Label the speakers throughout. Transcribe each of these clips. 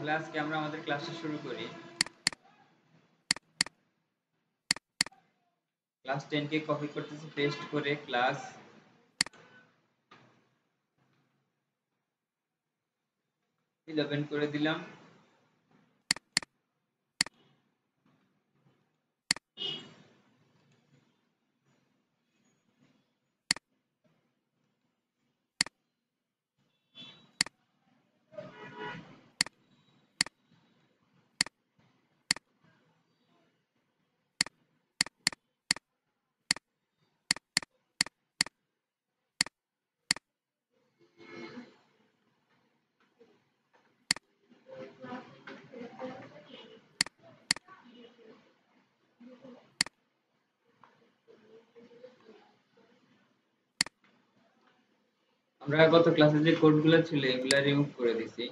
Speaker 1: তাহলে আজকে আমরা আমাদের ক্লাসটা শুরু করি। ক্লাস 10 কে কপি করতেছি পেস্ট করে ক্লাস 11 করে দিলাম। আমরা গত ক্লাসে যে কোডগুলো ছিল এগুলা রিমুভ করে দিছি।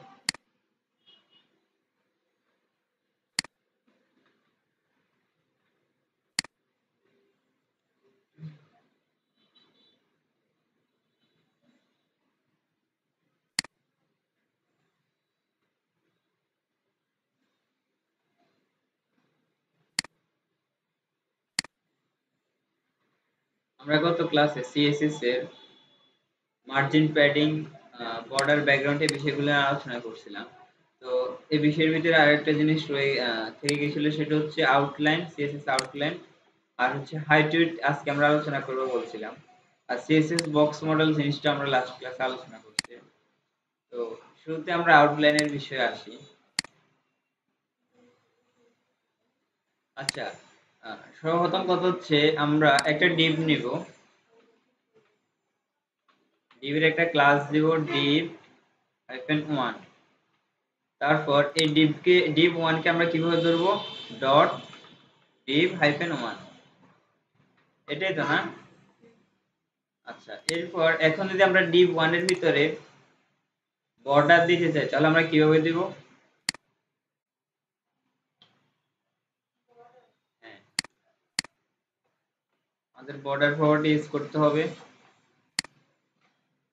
Speaker 1: আমরা গত ক্লাসে সিএসএস এর মার্জিন প্যাডিং, বর্ডার ব্যাকগ্রাউন্ড এই বিষয়গুলো নিয়ে আলোচনা করছিলাম। তো এই বিষয়ের ভিতরে আরেকটা জিনিস থেকে গিয়েছিল, সেটা হচ্ছে আউটলাইন, সিএসএস আউটলাইন। আর হচ্ছে হাইট উইডথ আজকে আমরা আলোচনা করবো বলছিলাম। আর সিএসএস বক্স মডেল জিনিসটা আমরা লাস্ট ক্লাসে আলোচনা করছি। তো শুরুতে আমরা আউটলাইনের বিষয়ে আসি। আচ্ছা, সর্বপ্রথম কথা হচ্ছে আমরা একটা ডিভ নিব। ডিভের একটা ক্লাস দিব, ডিভ হাইফেন 1। তারপর এই ডিভ 1 কে আমরা কিভাবে ধরবো? Dot Depp hyphen 1। এটাই তো না? আচ্ছা, এরপর এখন যদি আমরা ডিভ 1 এর ভিতরে বর্ডার দিতে চাই তাহলে আমরা কিভাবে দিব? হ্যাঁ, আমাদের বর্ডার প্রপার্টি ইউজ করতে হবে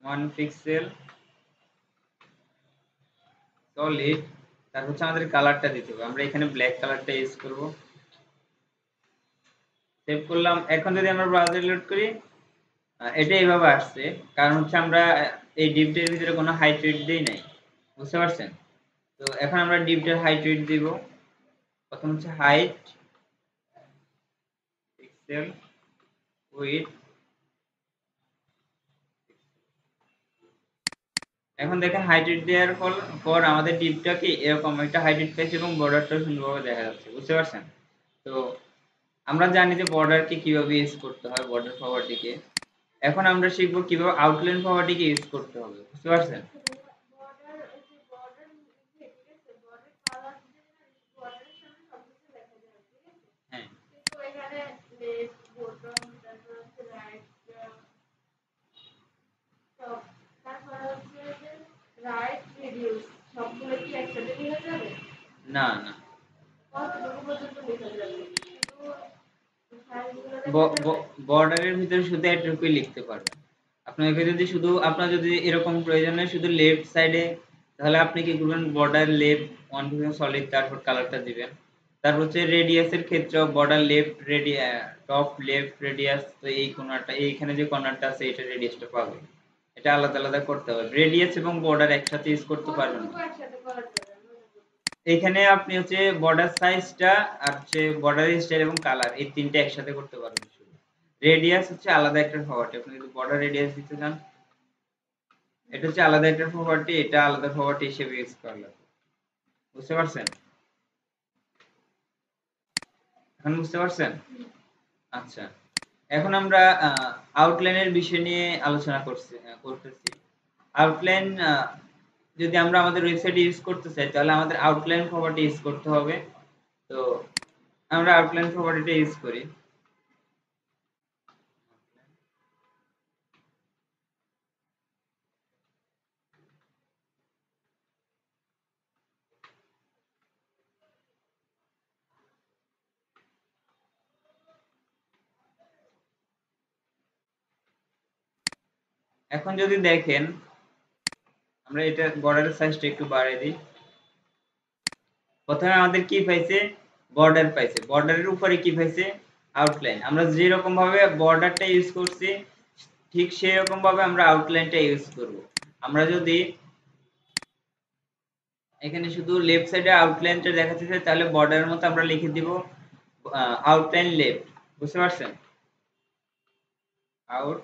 Speaker 1: 1 পিক্সেল সলিড। তারপর হচ্ছে আমাদের কালারটা দিতে হবে, আমরা এখানে ব্ল্যাক কালারটা ইউজ করব। সেভ করলাম। এখন যদি আমরা ব্রাউজার লোড করি, এটা এইভাবে আসছে, কারণ হচ্ছে আমরা এই ডিভটার ভিতরে কোনো হাইট রেট দেই নাই। বুঝতে পারছেন? তো এখন আমরা ডিভটার হাইট রেট দিব। প্রথম হচ্ছে হাইট পিক্সেল উইডথ। এখন দেখেন হাইট রেট দেওয়ার পর আমাদের ডিভটা কি এরকম একটা হাইট রেট পেয়েছে এবং বর্ডারটাও সুন্দরভাবে দেখা যাচ্ছে। বুঝতে পারছেন? তো আমরা জানি যে বর্ডারকে কিভাবে ইউজ করতে হয়, বর্ডার প্রপার্টিকে। এখন আমরা শিখবো কিভাবে আউটলাইন প্রপার্টিকে ইউজ করতে হবে। বুঝতে পারছেন? হ্যাঁ, না না, বর্ডারের ভিতরে শুধু এটুকুই লিখতে পারবেন। আপনাকে যদি শুধু আপনার যদি এরকম প্রয়োজন হয় শুধু লেফট সাইডে, তাহলে আপনি কি করবেন? বর্ডার লেফট 1 সলিড, তারপর কালারটা দিবেন। তারপর হচ্ছে রেডিয়াসের ক্ষেত্রেও border left top left radius. তো এই কোণাটা, এইখানে যে কর্নারটা আছে এটা রেডিয়াসটা পাবে। এটা আলাদা আলাদা করতে হবে। রেডিয়াস এবং বর্ডার একসাথে ইউজ করতে পারবেন না। এখানে আপনি হচ্ছে বর্ডার সাইজটা আর হচ্ছে বর্ডার স্টাইল এবং কালার এই তিনটে একসাথে করতে পারবেন শুধু। রেডিয়াস হচ্ছে আলাদা একটা প্রপার্টি। আপনি যদি বর্ডার রেডিয়াস দিতে চান, এটা হচ্ছে আলাদা একটা প্রপার্টি, এটা আলাদা প্রপার্টি হিসেবে ইউজ করা লাগবে। বুঝতে পারছেন? এখন বুঝতে পারছেন? আচ্ছা, এখন আমরা আউটলাইনের বিষয় নিয়ে আলোচনা করতেছি। আউটলাইন যদি আমরা আমাদের ওয়েবসাইটে ইউজ করতে চাই তাহলে আমাদের আউটলাইন প্রপার্টি ইউজ করতে হবে। তো আমরা আউটলাইন প্রপার্টিটা ইউজ করি। এখন যদি দেখেন, আমরা এটা বর্ডারের সাইজটা একটু বাড়িয়ে দিই। প্রথমে আমাদের কি পাইছে, বর্ডার পাইছে, বর্ডারের উপরে কি পাইছে, আউটলাইন। আমরা যেরকম ভাবে বর্ডারটা ইউজ করছি ঠিক সেই রকম ভাবে আমরা আউটলাইনটা ইউজ করব। আমরা যদি এখানে শুধু লেফট সাইডে আউটলাইনটা দেখাতে চাই তাহলে বর্ডারের মতো আমরা লিখে দিব আউটলাইন লেফট। বুঝতে পারছেন? আউট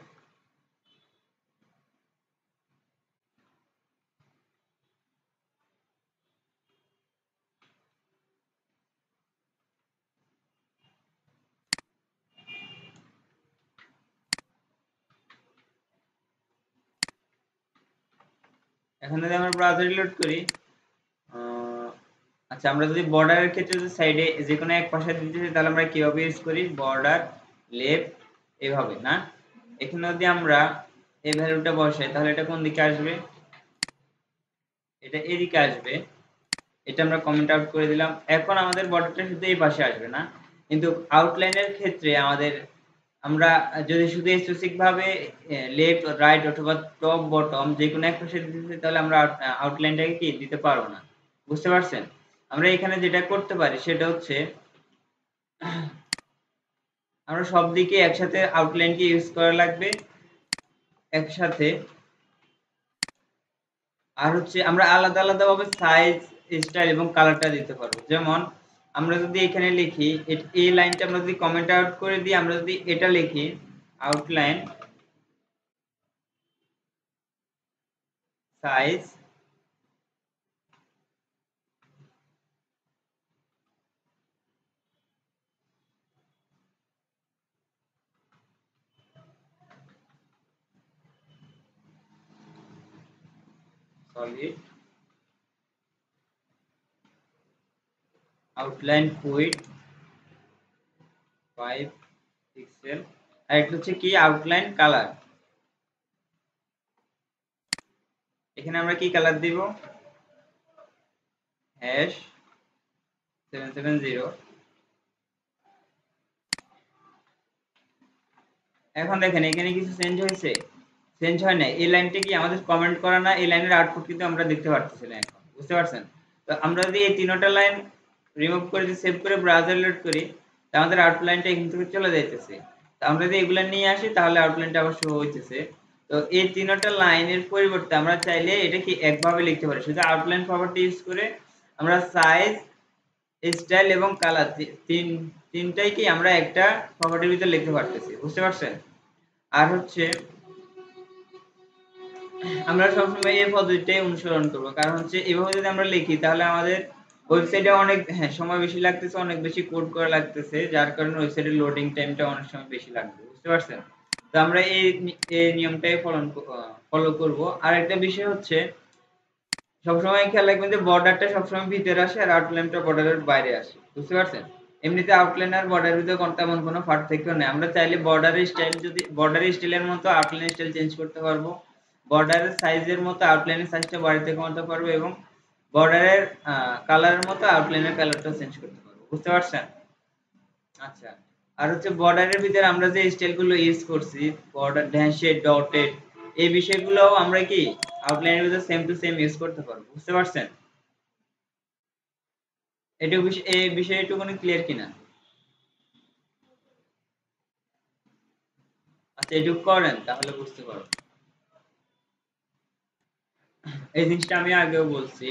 Speaker 1: এখন যদি আমরা ব্রাউজার রিলোড করি, আচ্ছা আমরা যদি বর্ডারের ক্ষেত্রে যদি সাইডে যে কোনো এক পাশে দিতে চাই তাহলে আমরা কিভাবে ইউজ করি, বর্ডার লেফট এভাবে না। এখানে যদি আমরা এই ভ্যালুটা বসাই তাহলে এটা কোন দিকে আসবে, এটা এদিকে আসবে। এটা আমরা কমেন্ট আউট করে দিলাম। এখন আমাদের বর্ডারটা শুধু এই পাশে আসবে না, কিন্তু আউটলাইনের ক্ষেত্রে আমাদের আমরা যদি শুধু স্পেসিফিক ভাবে লেফট রাইট অথবা টপ বটম যে কোনো এক পাশে দিতে চাই তাহলে আমরা আউটলাইনটাকে কি দিতে পারবো না। বুঝতে পারছেন? আমরা এখানে যেটা করতে পারি সেটা হচ্ছে আমরা সব দিকে একসাথে আউটলাইনকে ইউজ করা লাগবে একসাথে। আর হচ্ছে আমরা আলাদা আলাদা ভাবে সাইজ, স্টাইল এবং কালারটা দিতে পারবো। যেমন আমরা যদি এখানে লিখি এই লাইনটা আমরা যদি কমেন্ট আউট করে দিই, আমরা যদি এটা লিখি outline size solid outline with 5 pixel, আর একটা হচ্ছে কি আউটলাইন কালার। এখানে আমরা কি কালার দিব, হ্যাশ 770। এখন দেখেন এখানে কিছু চেঞ্জ হয়েছে, চেঞ্জ হয় না। এই লাইনটা কি আমাদের কমেন্ট করা না, এই লাইনের আউটপুট কিন্তু আমরা দেখতে পারতেছি না এখন। বুঝতে পারছেন? তো আমরা যদি এই তিনটা লাইন রিমুভ করে দিয়ে সেভ করে ব্রাউজার লোড করি তাহলে আমাদের আউটলাইনটা এখান থেকে চলে যাইতেছে। তো আমরা যদি এগুলা নিয়ে আসি তাহলে আউটলাইনটা আবার শো হইতেছে। তো এই তিনটা লাইনের পরিবর্তে আমরা চাইলে এটা কি একভাবে লিখতে পারি, শুধু আউটলাইন প্রপার্টি ইউজ করে আমরা সাইজ, স্টাইল এবং কালার তিনটাই কি আমরা একটা প্রপার্টির ভিতরে লিখতে পারতেছি। বুঝতে পারছেন? আর হচ্ছে আমরা সবসময় এই পদ্ধতিটাই অনুসরণ করব, কারণ হচ্ছে এভাবে যদি আমরা লিখি তাহলে আমাদের ওয়েবসাইটে অনেক সময় বেশি লাগতেছে, অনেক বেশি কোড করা লাগতেছে, যার কারণে ওয়েবসাইটের লোডিং টাইমটা অনেক সময় বেশি লাগবে। বুঝতে পারছেন? তো আমরা এই নিয়মটাই ফলো করব। আর একটা বিষয় হচ্ছে সবসময় খেয়াল রাখবেন যে বর্ডারটা সবসময় ভিতরে আসে আর আউটলাইনটা বর্ডারের বাইরে আসে। বুঝতে পারছেন? এমনিতে আউটলাইন আর বর্ডারের ভিতরে তেমন কোনো পার্থক্য নেই। আমরা চাইলে বর্ডারের স্টাইল যদি বর্ডারের স্টাইলের মতো আউটলাইনের স্টাইল চেঞ্জ করতে পারবো, বর্ডারের সাইজের মতো আউটলাইনের সাইজটা বাড়াতে কমাতে পারবো, এবং বর্ডারের কালারের মতো আউটলাইনের কালারটাও চেঞ্জ করতে পারবো। বুঝতে পারছেন? আচ্ছা, আর হচ্ছে বর্ডারের ভিতরে আমরা যে স্টাইলগুলো ইউজ করছি, বর্ডার ড্যাশেড, ডটেড, এই বিষয়গুলো আমরা কি আউটলাইনের ভিতরে সেম টু সেম ইউজ করতে পারবো। বুঝতে পারছেন? এটা এই বিষয়টুকুনি ক্লিয়ার কিনা? আচ্ছা এটুকু করেন তাহলে বুঝতে পারবো। এই জিনিসটা আমি আগেও বলছি,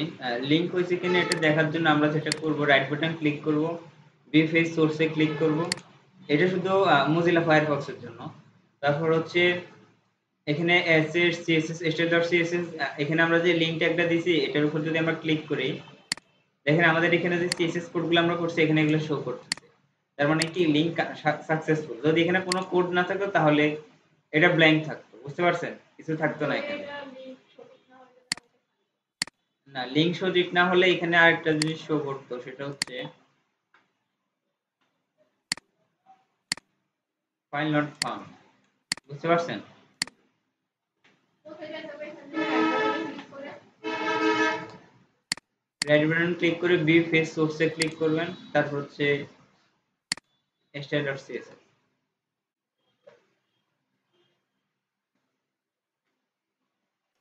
Speaker 1: লিংক হয়েছে কিনা এটা দেখার জন্য আমরা যেটা করব, রাইট বাটন ক্লিক করব, ভিএফএস সোর্সে ক্লিক করব। এটা শুধু মোজিলা ফায়ারফক্স এর জন্য। তারপর হচ্ছে এখানে অ্যাসেট সিএসএস state.css, এখানে আমরা যে লিংক ট্যাগটা দিছি এটার উপর যদি আমরা ক্লিক করি, দেখেন আমাদের এখানে যে সিএসএস কোডগুলো আমরা করছি এখানে এগুলো শো করতেছে। তার মানে কি লিংক সাকসেসফুল। যদি এখানে কোনো কোড না থাকতো তাহলে এটা ব্ল্যাঙ্ক থাকতো। বুঝতে পারছেন? কিছু থাকতো না এখানে। না, লিংক সঠিক না হলে এখানে আরেকটা জিনিস শো করতো, সেটা হচ্ছে ফাইল নট ফাউন্ড। বুঝতে পারছেন? রাইট বাটন ক্লিক করে ভিএফএস সোর্সে ক্লিক করবেন, তারপর হচ্ছে style.css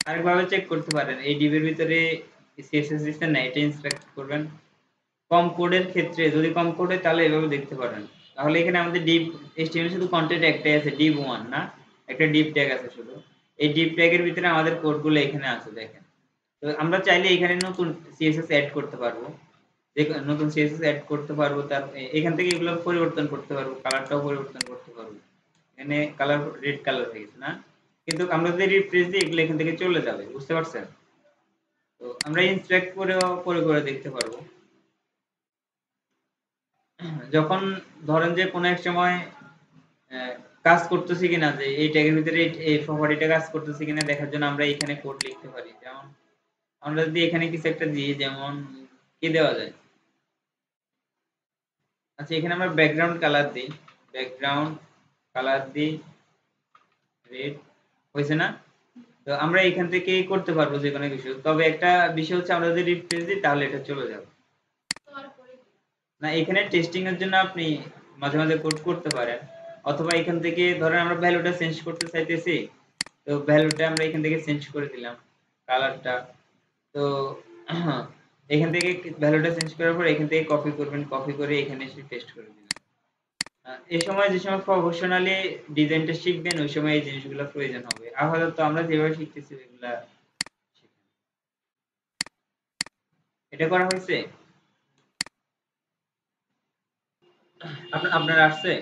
Speaker 1: আরেকভাবে চেক করতে পারেন। এই ডিবির ভিতরে সিএসএস দিচ্ছেন না, এটা ইন্সপেক্ট করবেন। কম কোডের ক্ষেত্রে যদি কম কোড হয় তাহলে এভাবে দেখতে পারেন। তাহলে এখানে আমাদের ডিপ HTML শুধু কন্টেন্ট একটাই আছে, div1 না, একটা ডিপ ট্যাগ আছে শুধু। এই ডিপ ট্যাগের ভিতরে আমাদের কোডগুলো এখানে আছে দেখেন। তো আমরা চাইলে এখানে নতুন CSS এড করতে পারবো। নতুন CSS এড করতে পারবো, তার এখান থেকে এগুলো পরিবর্তন করতে পারবো, কালারটাও পরিবর্তন করতে পারবো। এখানে কালার রেড কালার হয়ে গেছে না? কিন্তু আমরা যদি রিফ্রেশ দিই এগুলো এখান থেকে চলে যাবে, বুঝতে পারছেন? তো আমরা ইন্সপেক্ট করেও করে দেখতে পারবো। যখন ধরেন যে কোনো এক সময় কাজ করতেছি কিনা, যে এই ট্যাগের ভিতরে এই প্রপার্টিটা কাজ করতেছি কিনা দেখার জন্য আমরা এখানে কোড লিখতে পারি। যেমন আমরা যদি এখানে কিছু একটা দিই, যেমন কি দেওয়া যায়, আচ্ছা এখানে আমরা ব্যাকগ্রাউন্ড কালার দিই, ব্যাকগ্রাউন্ড কালার দিই রেড, হয়েছে না? তো আমরা এখান থেকে করতে পারবো যে কোনো কিছু, তবে একটা বিষয় হচ্ছে আমরা যদি রিফ্রেশ দিই তাহলে এটা চলে যাবে না। এখানে টেস্টিং এর জন্য আপনি মাঝে মাঝে কোড করতে পারেন, অথবা এখান থেকে ধরেন আমরা ভ্যালুটা চেঞ্জ করতে চাইতেছি, তো ভ্যালুটা আমরা এখান থেকে চেঞ্জ করে দিলাম কালারটা। তো এখান থেকে ভ্যালুটা চেঞ্জ করার পর এখান থেকে কপি করবেন, কপি করে এখানে এসে পেস্ট করে দিবেন। এই সময় যে সময় প্রফেশনালি ডিজাইনটা শিখবেন ওই সময় এই জিনিসগুলো প্রয়োজন হবে। আপাতত আমরা যেভাবে শিখতেছি এগুলা এটা করা হয়েছে। আপনার আসছে?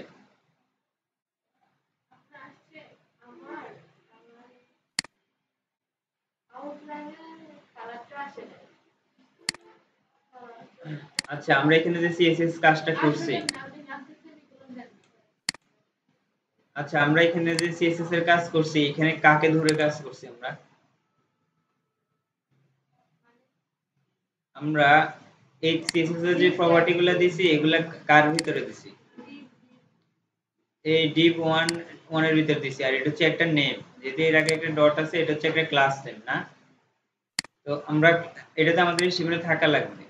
Speaker 1: আচ্ছা আমরা এখানে যে CSS কাজটা করছি, আচ্ছা আমরা এখানে যে CSS এর কাজ করছি এখানে কাকে ধরে কাজ করছি আমরা? আমরা এই CSS এর যে প্রপার্টি গুলা দিছি এগুলা কার ভিতরে দিছি? এই div1 এর ভিতরে দিছি, আর এটা হচ্ছে একটা নেম, যেহেতু এর আগে একটা ডট আছে এটা হচ্ছে একটা ক্লাস নেম না? তো আমরা এটাতে আমাদের HTML থাকা লাগবে,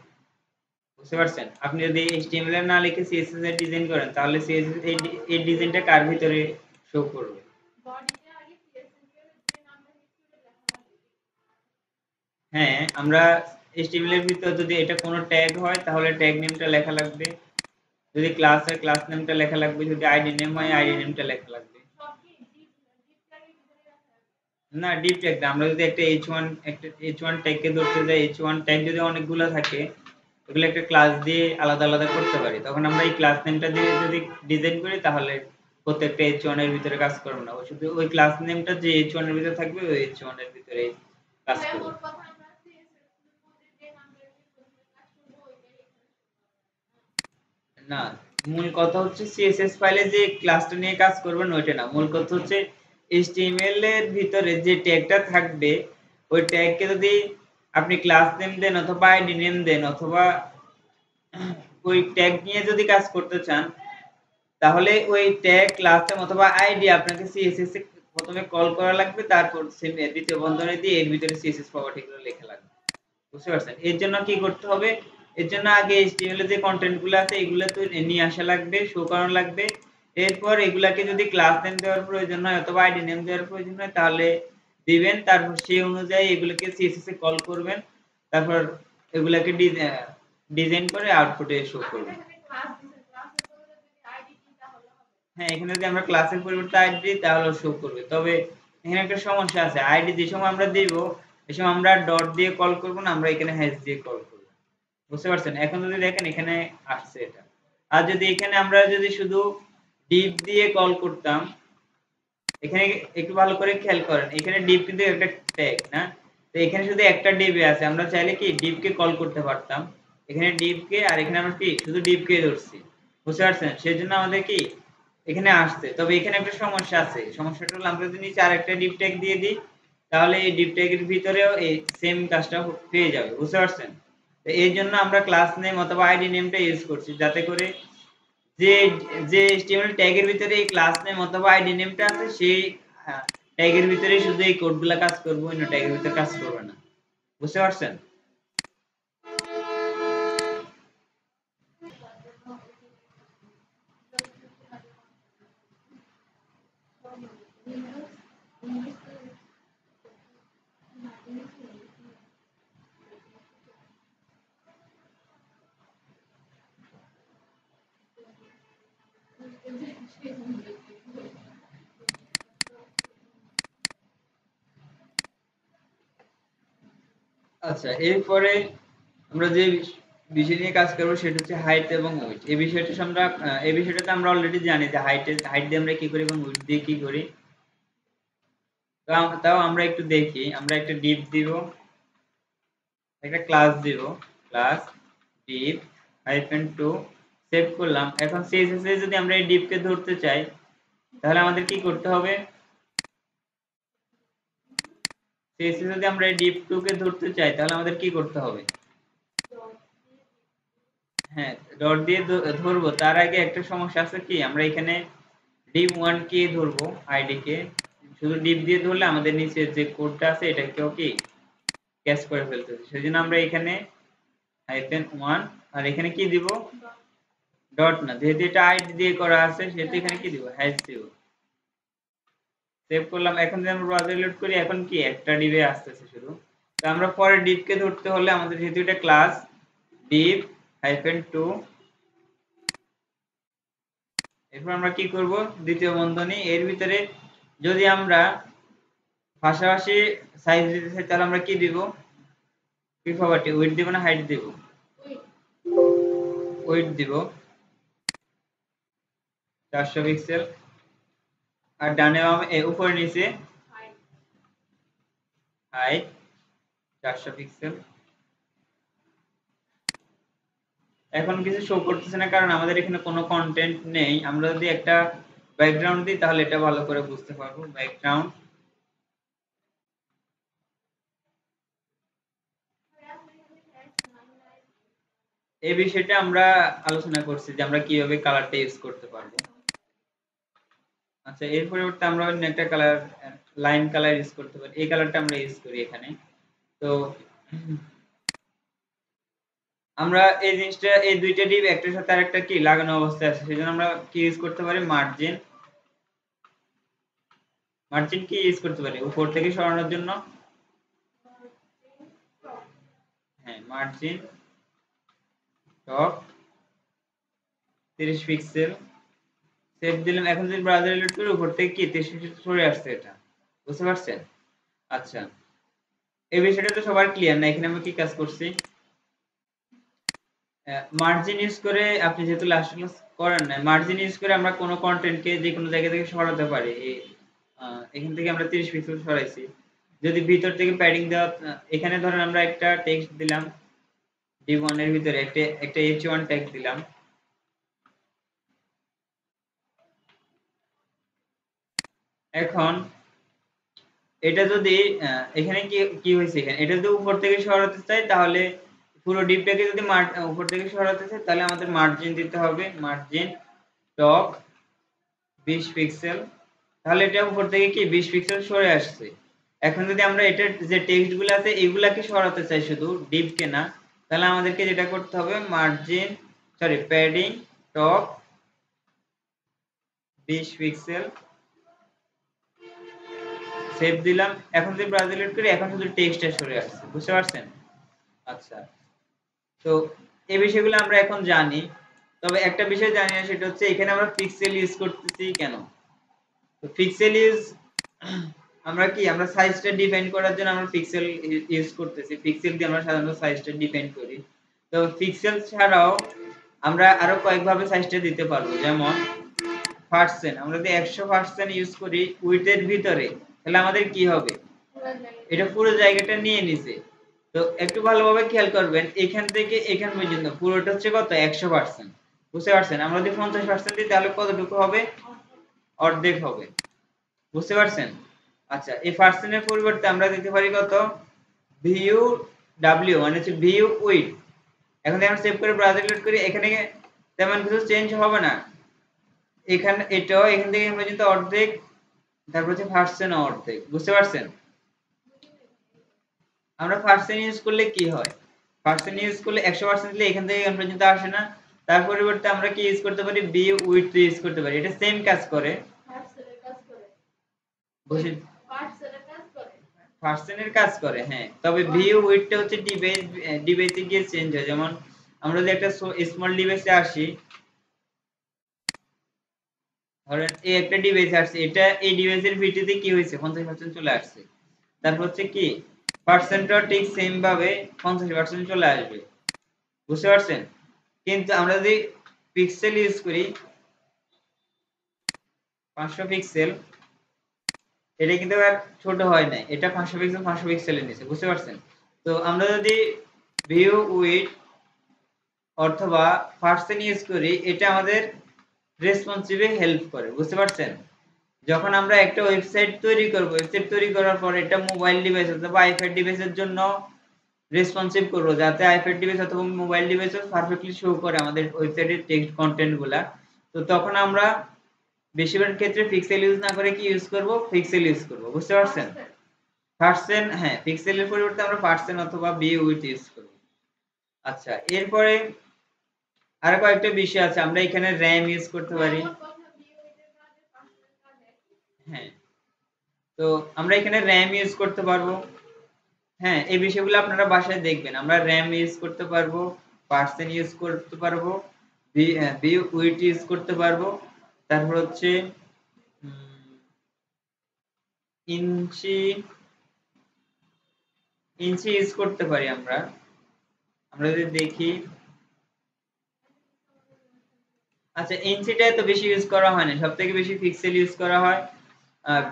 Speaker 1: বুঝতে পারছেন? আপনি যদি HTML এ না লিখে CSS এর ডিজাইন করেন তাহলে CSS এই ডিজাইনটা কার ভিতরে শো করবে? হ্যাঁ, আমরা HTML এর ভিতর যদি এটা কোনো ট্যাগ হয় তাহলে ট্যাগ নেমটা লেখা লাগবে। যদি ক্লাস হয় ক্লাস নেমটা লেখা লাগবে, যদি আইডি নেম হয় আইডি নেমটা লেখা লাগবে। না ডিপ ট্যাগ না, আমরা যদি একটা H1 ট্যাগ কে ধরতে যাই, H1 ট্যাগ যদি অনেকগুলো থাকে এগুলো একটা ক্লাস দিয়ে আলাদা আলাদা করতে পারি, তখন আমরা এই ক্লাস নেমটা দিয়ে যদি ডিজাইন করি তাহলে প্রত্যেকটা H1 এর ভিতরে কাজ করবে না, ও শুধু ওই ক্লাস নেমটা যে H1 এর ভিতরে থাকবে ওই H1 এর ভিতরে কাজ করবে। না, মূল কথা হচ্ছে CSS ফাইলে যে ক্লাসটা নিয়ে কাজ করবেন ওইটা না, মূল কথা হচ্ছে HTML এর ভিতরে যে ট্যাগটা থাকবে ওই ট্যাগকে যদি আপনি ক্লাস নেম দেন অথবা আইডি নেম দেন, অথবা ওই ট্যাগ নিয়ে যদি কাজ করতে চান তাহলে ওই ট্যাগ ক্লাস নেম অথবা আইডি আপনাকে CSS এ প্রথমে কল করা লাগবে, তারপর দ্বিতীয় বন্ধনী দিয়ে এর ভিতরে CSS প্রপার্টি গুলো লেখা লাগবে, বুঝতে পারছেন? এর জন্য কি করতে হবে? এর জন্য আগে HTML এ যে কন্টেন্ট গুলো আছে এগুলো তো নিয়ে আসা লাগবে, শো করানো লাগবে। এরপর এগুলাকে যদি ক্লাস নেম দেওয়ার প্রয়োজন হয় অথবা আইডি নেম দেওয়ার প্রয়োজন হয় তাহলে দিবেন, তারপর সেই অনুযায়ী এগুলোকে CSS এ কল করবেন, তারপর এগুলাকে ডিজাইন করে আউটপুটে শো করবেন। হ্যাঁ, এখানে যদি আমরা ক্লাসের পরিবর্তে আইডি দিই তাহলে শো করবে, তবে এখানে একটা সমস্যা আছে, আইডি যে সময় আমরা দিব এই সময় আমরা ডট দিয়ে কল করব না, আমরা এখানে হ্যাশ দিয়ে কল করব, বুঝতে পারছেন? এখন যদি দেখেন এখানে আসছে এটা, আর যদি এখানে আমরা যদি শুধু ডিপ দিয়ে কল করতাম, এখানে একটু ভালো করে খেয়াল করেন, এখানে ডিপ কিন্তু একটা ট্যাগ না? তো এখানে শুধু একটা ডিপ আছে, আমরা চাইলে কি ডিপ কে কল করতে পারতাম, এখানে ডিপ কে, আর এখানে আমরা কি শুধু ডিপ কে ধরছি, বুঝতে পারছেন? সেজন্য আমাদের কি এখানে আসছে, তবে এখানে একটা সমস্যা আছে, সমস্যাটা হলো আমরা যদি নিচে আরেকটা ডিপ ট্যাগ দিয়ে দিই তাহলে এই ডিপ ট্যাগের ভিতরেও এই সেম কাজটা পেয়ে যাবে, বুঝতে পারছেন? তো এর জন্য আমরা ক্লাস নেম অথবা আইডি নেমটা ইউজ করছি, যাতে করে যে যে HTML ট্যাগের ভিতরে এই ক্লাস নেম অথবা আইডি নেমটা আছে সেই ট্যাগের ভিতরে শুধু এই কোডগুলা কাজ করবে, অন্য ট্যাগের ভিতরে কাজ করবে না, বুঝতে পারছেন? আচ্ছা, এরপরে আমরা যে বিষয় নিয়ে কাজ করবো সেটা হচ্ছে হাইট এবং উইডথ। এই বিষয়টাতে আমরা অলরেডি জানি যে হাইট দিয়ে আমরা কি করি এবং উইডথ দিয়ে কি করি। তাও আমরা একটু দেখি। আমরা একটা ডিপ দিব, একটা ক্লাস দিব, ক্লাস ডিপ -2 সেভ করলাম। এখন সিএসএস এ যদি আমরা এই ডিপকে ধরতে চাই তাহলে আমাদের কি করতে হবে? সিএসএস যদি আমরা এই ডিপ 2 কে ধরতে চাই তাহলে আমাদের কি করতে হবে? হ্যাঁ, ডট দিয়ে ধরবো। তার আগে একটা সমস্যা আছে কি, আমরা এখানে ডিপ 1 কে ধরবো, আইডি কে। শুধু ডিপ দিয়ে ধরলে আমাদের নিচে যে কোডটা আছে এটাকেও কি ক্যাচ করে ফেলতে হবে। সেজন্য আমরা এখানে -1 আর এখানে কি দিব? ডট না, যেহেতু এটা আইডি দিয়ে করা আছে সেহেতু এখানে কি দিব? হ্যাশ দিব। সেভ করলাম। এখন যদি আমরা ব্রাউজার লোড করি এখন কি একটা ডিবে আসতেছে শুধু। তো আমরা পরে ডিপকে ধরতে হলে আমাদের যেহেতু এটা ক্লাস ডিপ -2, এরপর আমরা কি করব? দ্বিতীয় বন্ধনী এর ভিতরে যদি আমরা পাশাপাশি সাইজ দিতে চাই তাহলে আমরা কি দিব? কি প্রপার্টি, উইডথ দিব না হাইট দিব? উইডথ দিব 400 পিক্সেল, আর ডানে বামে উপরে নিচে হাইট 400 পিক্সেল। এখন কিছু শো করতেছে না কারণ আমাদের এখানে কোনো কন্টেন্ট নেই। আমরা যদি একটা ব্যাকগ্রাউন্ড দিই তাহলে এটা ভালো করে বুঝতে পারবো। ব্যাকগ্রাউন্ড, এই বিষয়টা আমরা আলোচনা করছি যে আমরা কিভাবে কালারটা ইউজ করতে পারবো। আচ্ছা, এর পরিবর্তে আমরা অন্য একটা কালার, লাইন কালার ইউজ করতে পারি। এই কালারটা আমরা ইউজ করি এখানে। তো আমরা এই জিনিসটা, এই দুইটা ডিপ একটার সাথে আরেকটা কি লাগানো অবস্থায় আছে, সেজন্য আমরা কি ইউজ করতে পারি? মার্জিন। মার্জিন কি ইউজ করতে পারি উপর থেকে সরানোর জন্য? হ্যাঁ, মার্জিন টপ 30 পিক্সেল সেভ দিলাম। এখন যদি ব্রাউজার রিলোড করি উপর থেকে কি 30 পিক্সেল সরে আসছে এটা। বুঝতে পারছেন? আচ্ছা, এই বিষয়টা তো সবার ক্লিয়ার না? এখানে আমরা কি কাজ করছি? মার্জিন ইউজ করে, আপনি যেহেতু লাস্ট ক্লাস করেন নাই, মার্জিন ইউজ করে আমরা কোনো কন্টেন্টকে যে কোনো জায়গা থেকে সরাতে পারি। এখান থেকে আমরা 30 পিক্সেল সরাইছি। যদি ভিতর থেকে প্যাডিং দেওয়া, এখানে ধরেন আমরা একটা টেক্সট দিলাম, d1 এর ভিতরে একটা h1 ট্যাগ দিলাম। এখন এটা যদি এখানে কি কি হয়েছে, এখানে এটা যদি উপর থেকে সরাতে চাই তাহলে পুরো ডিপটাকে যদি উপর থেকে সরাতে চাই তাহলে আমাদের মার্জিন দিতে হবে। Margin top 20 pixel. তাহলে এটা উপর থেকে কি 20 পিক্সেল সরে আসছে। এখন যদি আমরা এটার যে টেক্সট গুলো আছে এগুলাকে সরাতে চাই শুধু, ডিপকে না, তাহলে আমাদেরকে যেটা করতে হবে margin, sorry, padding top 20 pixel save দিলাম। এখন যদি ব্রাউজার লোড করি এখন শুধু টেক্সটটা সরে আসছে। বুঝতে পারছেন? আচ্ছা, তো এই বিষয়গুলো আমরা এখন জানি। তবে একটা বিষয় জানি না, সেটা হচ্ছে এখানে আমরা পিক্সেল ইউজ করতেছি কেন? তো পিক্সেল ইউজ, আমরা কি, আমরা সাইজটা ডিফাইন করার জন্য আমরা পিক্সেল ইউজ করতেছি। পিক্সেল দিয়ে আমরা সাধারণত সাইজটা ডিফাইন করি। তো পিক্সেল ছাড়াও আমরা আরো কয়েকভাবে সাইজটা দিতে পারবো। যেমন পার্সেন্ট, আমরা যদি 100% ইউজ করি উইডথের ভিতরে তাহলে আমাদের কি হবে? এটা পুরো জায়গাটা নিয়ে নিছে। তো একটু ভালোভাবে খেয়াল করবেন, এখান থেকে এখান পর্যন্ত পুরোটা হচ্ছে কত? 100%। বুঝতে পারছেন? আমরা যদি 50% দিই তাহলে কতটুকু হবে? অর্ধেক হবে। বুঝতে পারছেন? আচ্ছা, এই পার্সেন্টের পরিবর্তে আমরা দিতে পারি কত? ভিউ ডাব্লিউ, মানে হচ্ছে ভিউ উইড। এখন যদি আমরা সেভ করে ব্রাউজার লোড করি এখানে তেমন কিছু চেঞ্জ হবে না। এখানে এটাও এখান থেকে এখান পর্যন্ত অর্ধেক, তারপর হচ্ছে পার্সেন্ট অর্ধেক। বুঝতে পারছেন? আমরা পার্সেন্ট ইউজ করলে কি হয়? পার্সেন্ট ইউজ করলে 100% দিলে এখান থেকে এখান পর্যন্ত আসে না। তার পরিবর্তে আমরা কি ইউজ করতে পারি? ভিউ উইডথ ইউজ করতে পারি। এটা সেম কাজ করে। বুঝি, পার্সেন্টের কাজ করে, হ্যাঁ। তবে ভিউ উইডথটা হচ্ছে ডিভাইসে গিয়ে চেঞ্জ হয়। যেমন আমরা যদি একটা স্মল ডিভাইসে আসি, ধরেন এই একটা ডিভাইসে আসছে, এটা এই ডিভাইসের ভিডিওতে কি হয়েছে 50% চলে আসছে। তারপর হচ্ছে কি পার্সেন্টও ঠিক সেম ভাবে 85% চলে আসবে, বুঝতে পারছেন? কিন্তু আমরা যদি পিক্সেল ইউজ করি 500 পিক্সেল, এটা কিন্তু আর ছোট হয় নাই, এটা 500 পিক্সেলের নিচে, বুঝতে পারছেন? তো আমরা যদি ভিউ উইথ অথবা পার্সেন্ট ইউজ করি, এটা আমাদের রেসপন্সিভে হেল্প করে, বুঝতে পারছেন? যখন আমরা একটা ওয়েবসাইট তৈরি করব, ওয়েবসাইট তৈরি করার পর এটা মোবাইল ডিভাইস অথবা আইপ্যাড ডিভাইসের জন্য রেসপন্সিভ করব, যাতে আইপ্যাড ডিভাইস অথবা মোবাইল ডিভাইসে পারফেক্টলি শো করে আমাদের ওয়েবসাইটের টেক্সট কন্টেন্ট গুলা। তো তখন আমরা বেশিরভাগ ক্ষেত্রে পিক্সেল ইউজ না করে কি ইউজ করব, পিক্সেল ইউজ করব, বুঝতে পারছেন? পার্সেন্ট, হ্যাঁ, পিক্সেলের পরিবর্তে আমরা পার্সেন্ট অথবা বি উইথ ইউজ করব। আচ্ছা, এরপরে আর কয়েকটা বিষয় আছে, আমরা এখানে র্যাম ইউজ করতে পারি। হ্যাঁ, তো আমরা এখানে র্যাম ইউজ করতে পারবো। হ্যাঁ, এই বিষয়গুলো আপনারা বাসায় দেখবেন। আমরা র্যাম ইউজ করতে পারবো, পার্সেন্ট ইউজ করতে পারবো, বি উইথ ইউজ করতে পারবো। তারপর হচ্ছে ইঞ্চি ইঞ্চি ইউজ করতে পারি আমরা। আমরা যদি দেখি, আচ্ছা, ইঞ্চিটা এত বেশি ইউজ করা হয় না, সবথেকে বেশি পিক্সেল ইউজ করা হয়।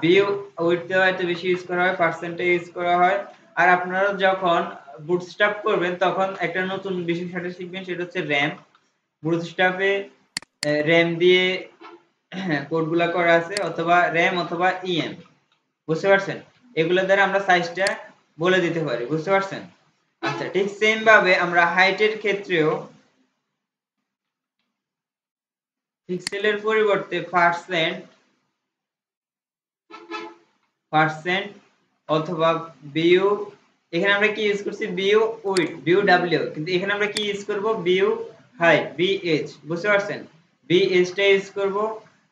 Speaker 1: ভিউ উইডথ এত বেশি ইউজ করা হয়, পার্সেন্টে ইউজ করা হয়। আর আপনারা যখন বুটস্ট্র্যাপ করবেন তখন একটা নতুন বিষয় সাথে শিখবেন, সেটা হচ্ছে র্যাম। বুটস্ট্র্যাপে র্যাম দিয়ে কোডগুলা করা আছে, অথবা র্যাম অথবা ইএম, বুঝতে পারছেন? এগুলো দ্বারা আমরা সাইজটা বলে দিতে পারি, বুঝতে পারছেন? আচ্ছা, ঠিক সেম ভাবে আমরা হাইটের ক্ষেত্রেও পিক্সেলের পরিবর্তে পার্সেন্ট অথবা বিউ, এখানে আমরা কি ইউজ করছি, বিউ উইথ, বিউ ডাব্লিউ, কিন্তু এখানে আমরা কি ইউজ করব, বিউ হাই, বিএইচ, বুঝতে পারছেন? বিএইচ টা ইউজ করব।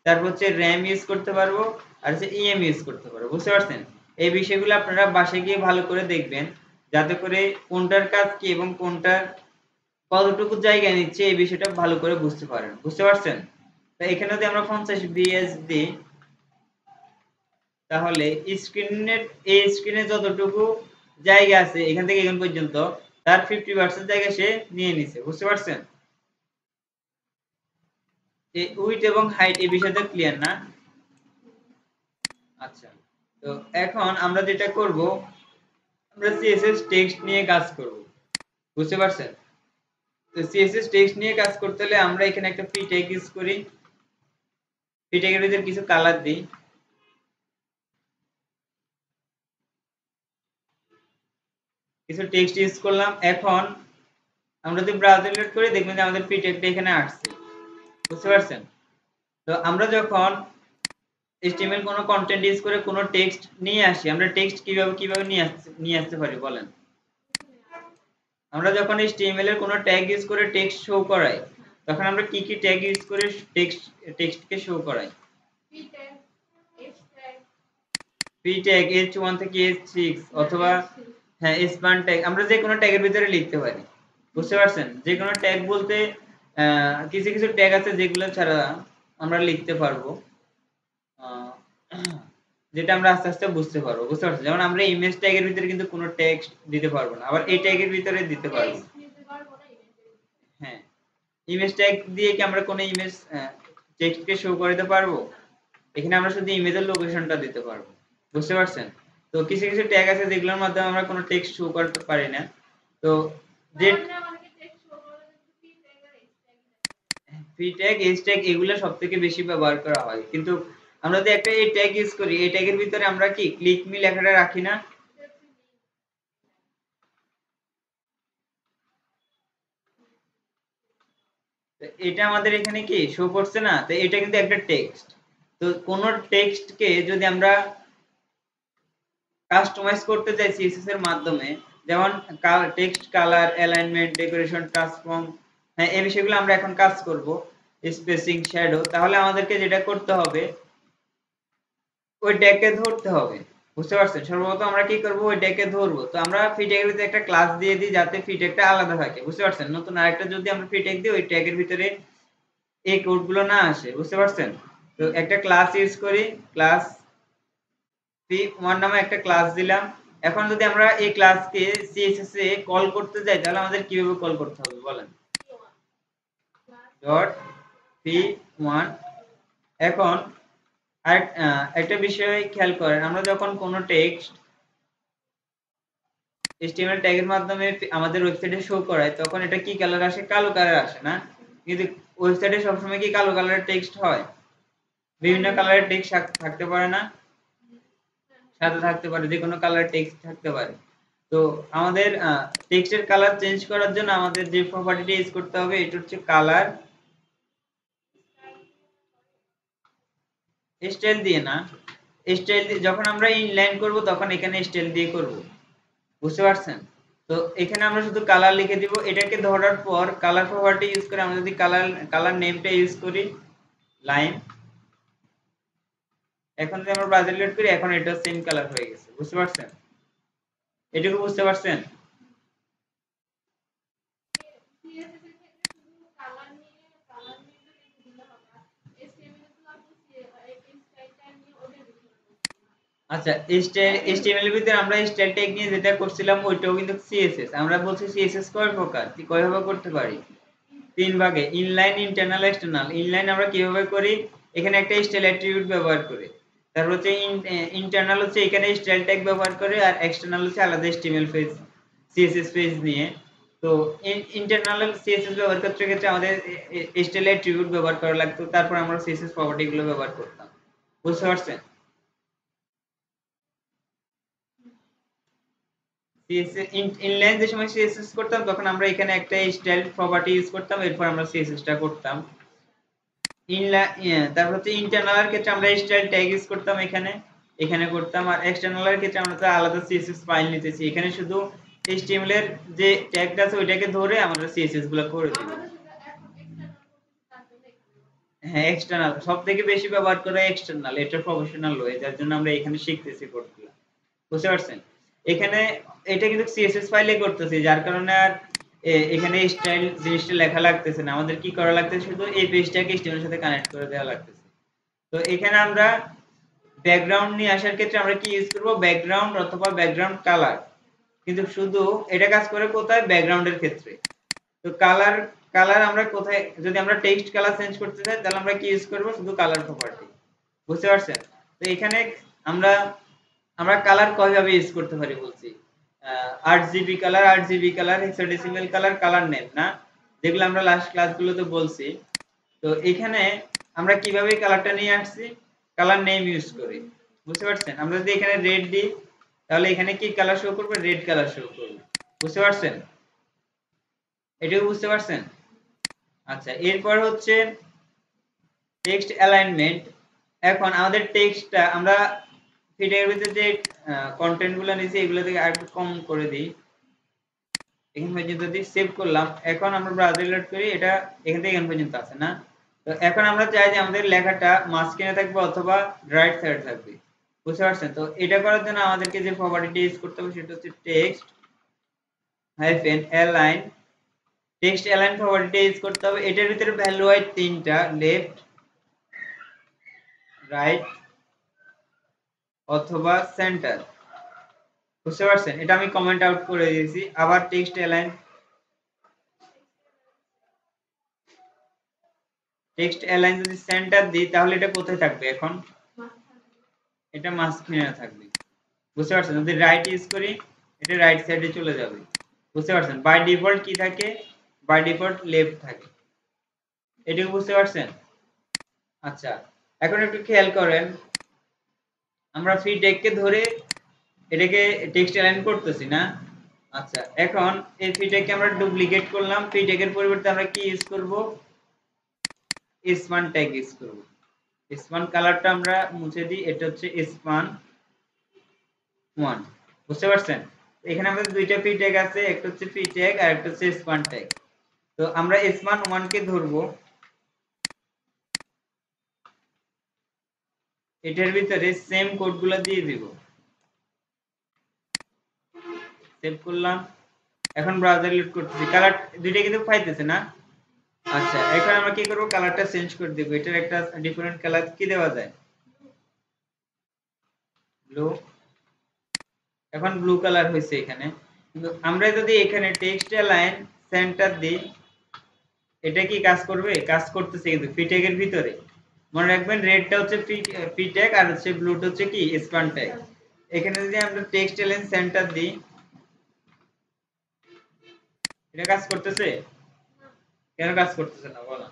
Speaker 1: তারপর হচ্ছে র্যাম ইউজ করতে পারবো, আর হচ্ছে ইএম ইউজ করতে পারবো, বুঝতে পারছেন? এই বিষয়গুলো আপনারা বাসায় গিয়ে ভালো করে দেখবেন, যাতে করে কোনটার কাজ কি এবং কোনটার কতটুকু জায়গা নিচ্ছে এই বিষয়টা ভালো করে বুঝতে পারেন, বুঝতে পারছেন? তো এখানে যদি আমরা 50 বিএস দিই, তাহলে স্ক্রিনের, এই স্ক্রিনে যতটুকু জায়গা আছে এখান থেকে এখান পর্যন্ত, তার 50% জায়গা সে নিয়ে নিছে, বুঝতে পারছেন? এই উইডথ এবং হাইট এই বিষয়টা ক্লিয়ার না? আচ্ছা, তো এখন আমরা যেটা করব, আমরা সিএসএস টেক্সট নিয়ে কাজ করব, বুঝতে পারছেন? তো সিএসএস টেক্সট নিয়ে কাজ করতে হলে আমরা এখানে একটা ফ্রি ট্যাগ ইউজ করি। ফ্রি ট্যাগের ভিতরে কিছু কালার দিই, কিছু টেক্সট ইউজ করলাম। এখন আমরা যদি ব্রাউজার লোড করি, দেখবেন যে আমাদের ফ্রি ট্যাগটা এখানে আসছে, বুঝতে পারছেন? তো আমরা যখন HTML কোনো কন্টেন্ট ইউজ করে কোনো টেক্সট নিয়ে আসি, আমরা টেক্সট কিভাবে নিয়ে আসতে পারি বলেন? আমরা যখন HTML এর কোনো ট্যাগ ইউজ করে টেক্সট শো করাই, তখন আমরা কি কি ট্যাগ ইউজ করে টেক্সটকে শো করাই? p ট্যাগ h1 থেকে h6, অথবা হ্যাঁ স্পান ট্যাগ, আমরা যে কোনো ট্যাগের ভিতরে লিখতে পারি, বুঝতে পারছেন? যে কোনো ট্যাগ বলতে কিছু কিছু ট্যাগ আছে যেগুলো ছাড়া আমরা লিখতে পারবো, আহ, যেটা আমরা আস্তে আস্তে বুঝতে পারবো, বুঝতে পারছেন? যেমন আমরা ইমেজ ট্যাগের ভিতরে কিন্তু কোনো টেক্সট দিতে পারবো না, আবার এই ট্যাগের ভিতরে দিতে পারবো। হ্যাঁ, ইমেজ ট্যাগ দিয়ে কি আমরা কোনো ইমেজ টেক্সটকে শো করতে পারবো? এখানে আমরা শুধু ইমেজের লোকেশনটা দিতে পারবো, বুঝতে পারছেন? তো কিছু কিছু ট্যাগ আছে যেগুলোর মাধ্যমে আমরা কোনো টেক্সট শো করতে পারি না। তো যে ফ্রি ট্যাগ, এজ ট্যাগ এগুলো সবথেকে বেশি ব্যবহার করা হয়, কিন্তু আমরা যদি একটা এই ট্যাগ ইউজ করি, এই ট্যাগের ভিতরে আমরা কি ক্লিক মি লেখাটা রাখি না? তো এটা আমাদের এখানে কি শো করছে না? তো এটা কিন্তু একটা টেক্সট। তো কোন টেক্সটকে যদি আমরা কাস্টমাইজ করতে চাই সিএসএস এর মাধ্যমে, যেমন text colour, alignment, decoration, transform, হ্যাঁ, এই বিষয়গুলো আমরা এখন কাজ করব, স্পেসিং, শ্যাডো। তাহলে আমাদেরকে যেটা করতে হবে, ওই ট্যাগকে ধরতে হবে, বুঝতে পারছেন? সর্বপ্রথম আমরা কি করব, ওই ট্যাগকে ধরবো। তো আমরা ফ্রি ট্যাগের ভিতরে একটা ক্লাস দিয়ে দিই, যাতে ফ্রি ট্যাগটা আলাদা থাকে, বুঝতে পারছেন? নতুন আরেকটা যদি আমরা ফ্রি ট্যাগ দিই, ওই ট্যাগের ভিতরে এই কোডগুলো না আসে, বুঝতে পারছেন? তো একটা ক্লাস ইউজ করি, ক্লাস p1 নামে একটা ক্লাস দিলাম। এখন যদি আমরা এই ক্লাসকে সিএসএস এ কল করতে যাই তাহলে আমাদের কিভাবে কল করতে হবে বলেন? Dot p1। এখন একটা বিষয় খেয়াল করেন, আমরা যখন কোনো টেক্সট HTML ট্যাগের মাধ্যমে আমাদের ওয়েবসাইটে শো করায় তখন এটা কি কালার আসে? কালো কালার আসে না? কিন্তু ওয়েবসাইটে সবসময় কি কালো কালারের টেক্সট হয়? বিভিন্ন কালারের টেক্সট থাকতে পারে না? সাদা থাকতে পারে, যে কোনো কালারের টেক্সট থাকতে পারে। তো আমাদের টেক্সটের কালার চেঞ্জ করার জন্য আমাদের যে প্রপার্টিটা ইউজ করতে হবে এটা হচ্ছে কালার স্টাইল দিয়ে না, স্টাইল দিয়ে যখন আমরা ইনলাইন করব তখন এখানে স্টাইল দিয়ে করব, বুঝতে পারছেন? তো এখানে আমরা শুধু কালার লিখে দিব। এটাকে ধরার পর কালার প্রপার্টি ইউজ করে আমরা যদি কালার নেমটা ইউজ করি লাইন, এখন যদি আমরা ব্রাউজার লোড করি এখন এটা সেম কালার হয়ে গেছে, বুঝতে পারছেন? এটুকু বুঝতে পারছেন? আচ্ছা, HTML এর ভিতরে আমরা স্টাইল ট্যাগ নিয়ে যেটা করছিলাম ওইটাও কিন্তু CSS। আমরা বলছি CSS কয় প্রকার, কয় ভাবে করতে পারি? তিন ভাগে, ইনলাইন, ইন্টারনাল, এক্সটার্নাল। ইনলাইন আমরা কিভাবে করি? এখানে একটা স্টাইল অ্যাট্রিবিউট ব্যবহার করে। তারপর হচ্ছে ইন্টারনাল হচ্ছে এখানে স্টাইল ট্যাগ ব্যবহার করে, আর এক্সটার্নাল হচ্ছে আলাদা HTML পেজ, CSS পেজ নিয়ে। তো ইন্টারনাল CSS ব্যবহার করতে ক্ষেত্রে আমাদের স্টাইল অ্যাট্রিবিউট ব্যবহার করা লাগতো, তারপর আমরা CSS প্রপার্টি গুলো ব্যবহার করতাম, বুঝতে পারছেন? CSS ইনলাইন যে সময় CSS করতাম তখন আমরা এখানে একটা স্টাইল প্রপার্টি ইউজ করতাম, এরপর আমরা CSS টা করতাম। তারপর হচ্ছে ইন্টারনাল এর ক্ষেত্রে আমরা স্টাইল ট্যাগ ইউজ করতাম, এখানে করতাম। আর এক্সটার্নাল এর ক্ষেত্রে আমরা তো আলাদা CSS ফাইল নিতেছি, এখানে শুধু HTML এর যে ট্যাগটা আছে ওইটাকে ধরে আমরা CSS গুলো করে দিব। হ্যাঁ, এক্সটার্নাল সবথেকে বেশি ব্যবহার করা এক্সটার্নাল, এটা প্রফেশনাল ওয়ে, যার জন্য আমরা এখানে শিখতেছি কোডগুলো, বুঝতে পারছেন? এখানে এটা কিন্তু CSS ফাইলে করতেছি, যার কারণে আর এখানে স্টাইল জিনিসটা লেখা লাগতেছে না। আমাদের কি করা লাগতেছে? শুধু এই পেজটাকে HTML এর সাথে কানেক্ট করে দেওয়া লাগতেছে। তো এখানে আমরা ব্যাকগ্রাউন্ড নিয়ে আসার ক্ষেত্রে আমরা কি ইউজ করব? ব্যাকগ্রাউন্ড অথবা ব্যাকগ্রাউন্ড কালার। কিন্তু শুধু এটা কাজ করে কোথায়? ব্যাকগ্রাউন্ডের ক্ষেত্রে। তো কালার আমরা কোথায়, যদি আমরা টেক্সট কালার চেঞ্জ করতে চাই তাহলে আমরা কি ইউজ করব? শুধু কালার প্রপার্টি, বুঝতে পারছেন? তো এখানে আমরা আমরা কালার কয়ভাবে ইউজ করতে পারি বলছি। 8GB colour, 8GB colour, hexadecimal colour, colour name না, যেগুলো আমরা লাস্ট ক্লাসগুলোতে বলছি। তো এখানে আমরা কিভাবে কালারটা নিয়ে আসছি? কালার নেম ইউজ করি, বুঝতে পারছেন? আমরা যদি এখানে রেড দিই তাহলে এখানে কি কালার শো করবে? রেড কালার শো করবে, বুঝতে পারছেন? এটাও বুঝতে পারছেন? আচ্ছা, এরপর হচ্ছে টেক্সট অ্যালাইনমেন্ট। এখন আমাদের টেক্সটটা আমরা ফিডের ভিতরে যে কন্টেন্ট গুলো নিয়েছি এগুলো থেকে আরেকটু কম করে দিই, এখান পর্যন্ত দিয়ে সেভ করলাম। এখন আমরা ব্রাউজার লোড করি, এটা এখান থেকে এখান পর্যন্ত আছে না? তো এখন আমরা চাই যে আমাদের লেখাটা মাঝখানে থাকবে অথবা রাইট সাইড থাকবে, বুঝতে পারছেন? তো এটা করার জন্য আমাদেরকে যে প্রপার্টিটা ইউজ করতে হবে সেটা হচ্ছে text hyphen align. Text align প্রপার্টিটা ইউজ করতে হবে। এটার ভিতরে ভ্যালু হয় তিনটা, লেফট, রাইট অথবা সেন্টার, বুঝতে পারছেন? এটা আমি কমেন্ট আউট করে দিয়েছি। আবার টেক্সট অ্যালাইন যদি সেন্টার দিই তাহলে এটা কোথায় থাকবে? এখন এটা মাঝখানে থাকবে, বুঝতে পারছেন? যদি রাইট ইউজ করি এটা রাইট সাইডে চলে যাবে, বুঝতে পারছেন? বাই ডিফল্ট কি থাকে? বাই ডিফল্ট লেফট থাকে, এটুকু বুঝতে পারছেন? আচ্ছা, এখন একটু খেয়াল করেন, আমরা ফ্রি টেককে ধরে এটাকে টেক্সট অ্যালাইন করতেছি না? আচ্ছা, এখন এই ফ্রি টেককে আমরা ডুপ্লিকেট করলাম, ফ্রি টেকের পরিবর্তে আমরা কি ইউজ করব? স্পান ট্যাগ ইউজ করব। স্পান কালারটা আমরা মুছে দিই, এটা হচ্ছে স্পান 1, বুঝতে পারছেন? এখানে আমাদের দুইটা ফ্রি ট্যাগ আছে, একটা হচ্ছে ফ্রি ট্যাগ আর একটা হচ্ছে স্পান ট্যাগ। তো আমরা স্পান 1 কে ধরবো, এটার ভিতরে সেম কোডগুলো দিয়ে দিব, সেভ করলাম। এখন ব্রাউজার লোড করতেছি, কালার দুইটা কিন্তু পাইতেছে না? আচ্ছা, এখন আমরা কি করব? কালারটা চেঞ্জ করে দেব। এটার একটা ডিফারেন্ট কালার কি দেওয়া যায়? ব্লু। এখন ব্লু কালার হয়েছে এখানে। কিন্তু আমরা যদি এখানে টেক্সট লাইন সেন্টার দিই, এটা কি কাজ করবে? কাজ করতেছে কিন্তু ফি ট্যাগের ভিতরে। মনে রাখবেন রেডটা হচ্ছে ফি ট্যাগ আর হচ্ছে ব্লুটা হচ্ছে কি স্পান ট্যাগ। এখানে যদি আমরা টেক্সট লাইন সেন্টার দিই, এটা কাজ করতেছে? কেন কাজ করতেছে না বলো?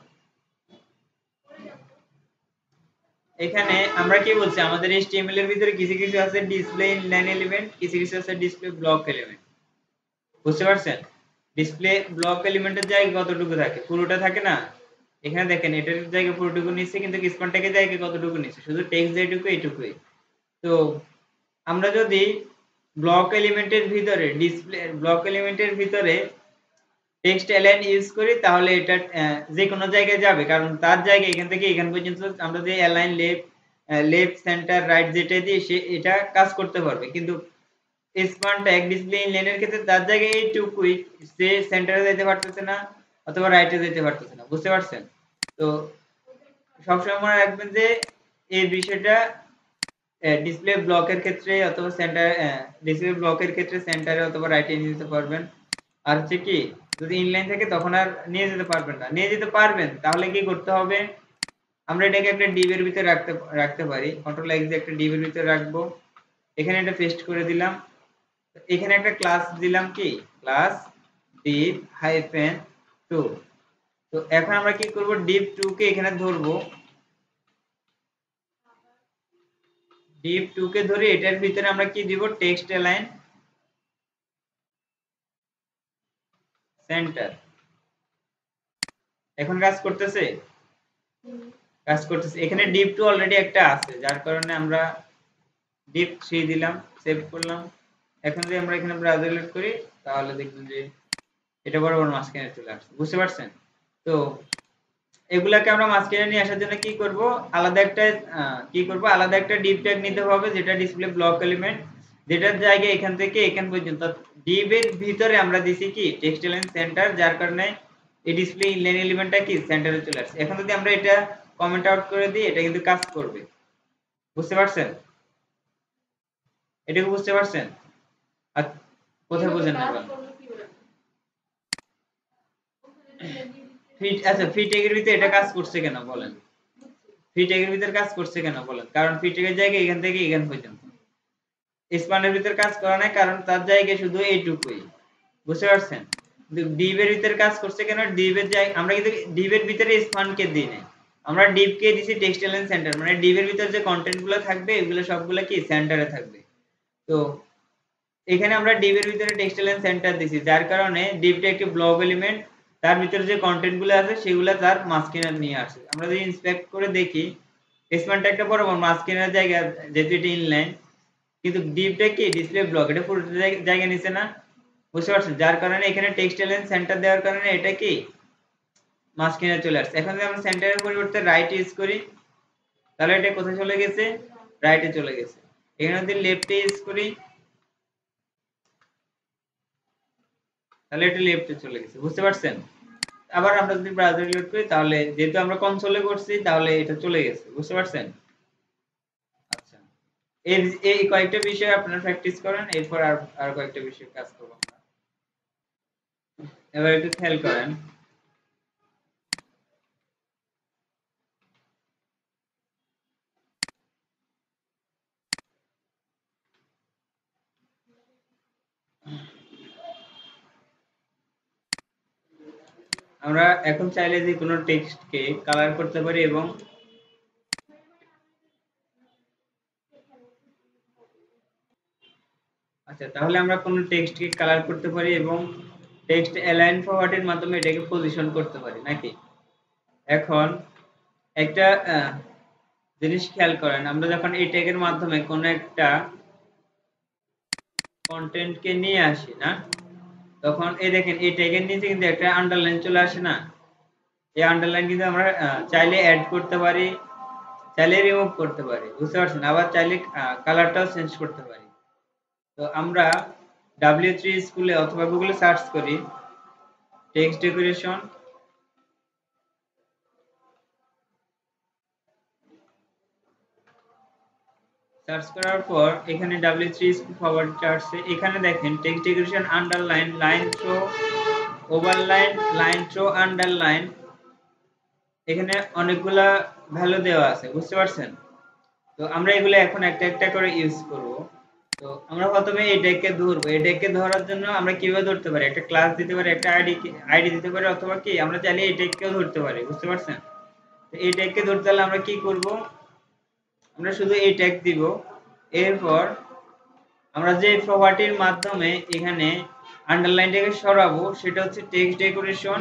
Speaker 1: এখানে আমরা কি বলছি, আমাদের HTML এর ভিতরে কিছু কিছু আছে ডিসপ্লে ইনলাইন এলিমেন্ট, কিছু কিছু আছে ডিসপ্লে ব্লক এলিমেন্ট। বুঝতে পারছেন? ডিসপ্লে ব্লক এলিমেন্টের জায়গা কতটুকু থাকে? পুরোটা থাকে না। এখানে দেখেন এটার জায়গা পুরোটুকু নিচ্ছে, কিন্তু স্পান ট্যাগের জায়গা কতটুকু নিচ্ছে? শুধু টেক্সট যেটুকু এইটুকুই। তো আমরা যদি ব্লক এলিমেন্টের ভিতরে ডিসপ্লে ব্লক এলিমেন্টের ভিতরে টেক্সট এলাইন ইউজ করি, তাহলে এটা যে কোনো জায়গায় যাবে, কারণ তার জায়গা এখান থেকে এখান পর্যন্ত আমরা যে অ্যালাইন লেফট সেন্টার রাইট যেটা দিয়ে সে এটা কাজ করতে পারবে। কিন্তু স্পান ট্যাগ ডিসপ্লে ইনলাইনের ক্ষেত্রে তার জায়গায় এইটুকুই, সে সেন্টারে যেতে পারতেছে না অথবা রাইটে যেতে পারতেছে না। বুঝতে পারছেন? তো সবসময় মনে রাখবেন যে এই বিষয়টা ডিসপ্লে ব্লকের ক্ষেত্রে অথবা ডিসপ্লে ব্লকের ক্ষেত্রে সেন্টারে অথবা রাইটে নিয়ে যেতে পারবেন। আর হচ্ছে কি, যদি ইনলাইন থাকে তখন আর নিয়ে যেতে পারবেন না। নিয়ে যেতে পারবেন, তাহলে কি করতে হবে? আমরা এটাকে একটা ডিভ এর ভিতরে রাখতে পারি। কন্ট্রোল এক্স দিয়ে একটা ডিভ এর ভিতরে রাখবো। এখানে এটা পেস্ট করে দিলাম। এখানে একটা ক্লাস দিলাম, কি ক্লাস div হাইফেন 2। তো এখন আমরা কি করব, div 2 কে এখানে ধরবো। div 2 কে ধরে এটার ভিতরে আমরা কি দিব, টেক্সট লাইন সেন্টার। এখন কাজ করতেছে? কাজ করতেছে। এখানে div 2 অলরেডি একটা আছে, যার কারণে আমরা div 3 দিলাম, সেভ করলাম। এখন যদি আমরা এখানে ব্রাউজার লোড করি, তাহলে দেখবেন যে এটা বরাবর মাঝখানে চলে আসছে। বুঝতে পারছেন? তো এগুলাকে আমরা মাঝখানে নিয়ে আসার জন্য কি করব, আলাদা একটা div ট্যাগ নিতে হবে, যেটা ডিসপ্লে ব্লক এলিমেন্ট, যেটার জায়গা এখান থেকে এখান পর্যন্ত। div এর ভিতরে আমরা দিছি কি টেক্সট লাইন সেন্টার, যার কারণে এই ডিসপ্লে ইনলাইন এলিমেন্টটা কি সেন্টারে চলে আসছে। এখন যদি আমরা এটা কমেন্ট আউট করে দিই, এটা কিন্তু কাজ করবে। বুঝতে পারছেন? এটুকু বুঝতে পারছেন? আর কোথায় বুঝেন না বলেন? আচ্ছা, ফি ট্যাগের ভিতরে এটা কাজ করছে কেন বলেন? ফি ট্যাগের ভিতরে কাজ করছে কেন বলেন? কারণ ফি ট্যাগের জায়গা এখান থেকে এখান পর্যন্ত। স্পানের ভিতরে কাজ করে না, কারণ তার জায়গা শুধু এইটুকুই। বুঝতে পারছেন? কিন্তু ডিভ এর ভিতরে কাজ করছে কেন? ডিভ এর জায়গা আমরা কিন্তু ডিভ এর ভিতরে স্পানকে দিই নাই, আমরা ডিভ কে দিছি টেক্সট লাইন সেন্টার। মানে ডিভ এর ভিতরে যে কন্টেন্ট গুলো থাকবে, এগুলো সবগুলো কি সেন্টারে থাকবে। তো এখানে আমরা div এর ভিতরে টেক্সট লাইন সেন্টার দিছি, যার কারণে divটা একটি ব্লক এলিমেন্ট, তার ভিতরে যে কন্টেন্ট গুলো আছে সেগুলো তার মাঝখানে নিয়ে আসে। আমরা যদি ইন্সপেক্ট করে দেখি, স্প্যান ট্যাগটা বরাবর মাঝখানের জায়গা, যেহেতু এটা ইনলাইন, কিন্তু divটা কি ডিসপ্লে ব্লক, এটা পুরো জায়গা নিছে না। বুঝতে পারছেন? যার কারণে এখানে টেক্সট লাইন সেন্টার দেওয়ার কারণে এটা কি মাঝখানে চলে আসছে। এখন যদি আমরা সেন্টারের পরিবর্তে রাইট ইউজ করি, তাহলে এটা কোথায় চলে গেছে? রাইটে চলে গেছে। এখানে যদি লেফটে ইউজ করি, তাহলে এটা লেফটে চলে গেছে। বুঝতে পারছেন? আবার আমরা যদি ব্রাউজার রিলোড করি, তাহলে যেহেতু আমরা কনসোলে করছি, তাহলে এটা চলে গেছে। বুঝতে পারছেন? আচ্ছা, এই এই কয়েকটা বিষয় আপনারা প্র্যাকটিস করেন, এরপর আর কয়েকটা বিষয় কাজ করব আমরা। এবার একটু খেয়াল করেন, আমরা এখন চাইলে যে কোনো টেক্সটকে কালার করতে পারি এবং আচ্ছা, তাহলে আমরা কোনো টেক্সটকে কালার করতে পারি এবং টেক্সট অ্যালাইন ফরওয়ার্ড এর মাধ্যমে এটাকে পজিশন করতে পারি নাকি? এখন একটা জিনিস খেয়াল করেন, আমরা যখন এই ট্যাগের মাধ্যমে কোনো একটা কন্টেন্টকে নিয়ে আসি না, তখন এই দেখেন এই ট্যাগের নিচে কিন্তু একটা আন্ডারলাইন চলে আসে না। এই আন্ডারলাইন কিন্তু আমরা চাইলে অ্যাড করতে পারি, চাইলে রিমুভ করতে পারি। বুঝতে পারছেন? আবার চাইলে কালারটাও চেঞ্জ করতে পারি। তো আমরা W3 স্কুলে অথবা গুগলে সার্চ করি টেক্সট ডেকোরেশন, সার্চ করার পর এখানে W3 স্কুল প্রপার্টি আসছে। এখানে দেখেন text decoration underline, line through, overline, line through, underline, এখানে অনেকগুলা ভ্যালু দেওয়া আছে, বুঝতে পারছেন? তো আমরা এগুলো এখন একটা একটা করে ইউজ করব। তো আমরা প্রথমে এই ট্যাগকে ধরবো। এই ট্যাগকে ধরার জন্য আমরা কিভাবে ধরতে পারি? একটা ক্লাস দিতে পারি, একটা আইডি দিতে পারি, অথবা কি আমরা চাইলে এই ট্যাগকেও ধরতে পারি, বুঝতে পারছেন? তো এই ট্যাগকে ধরতে হলে আমরা কি করব? আমরা শুধু এই ট্যাগ দিব। এরপর আমরা যে প্রপার্টির মাধ্যমে এখানে আন্ডারলাইনটাকে সরাবো সেটা হচ্ছে টেক্সট ডেকোরেশন,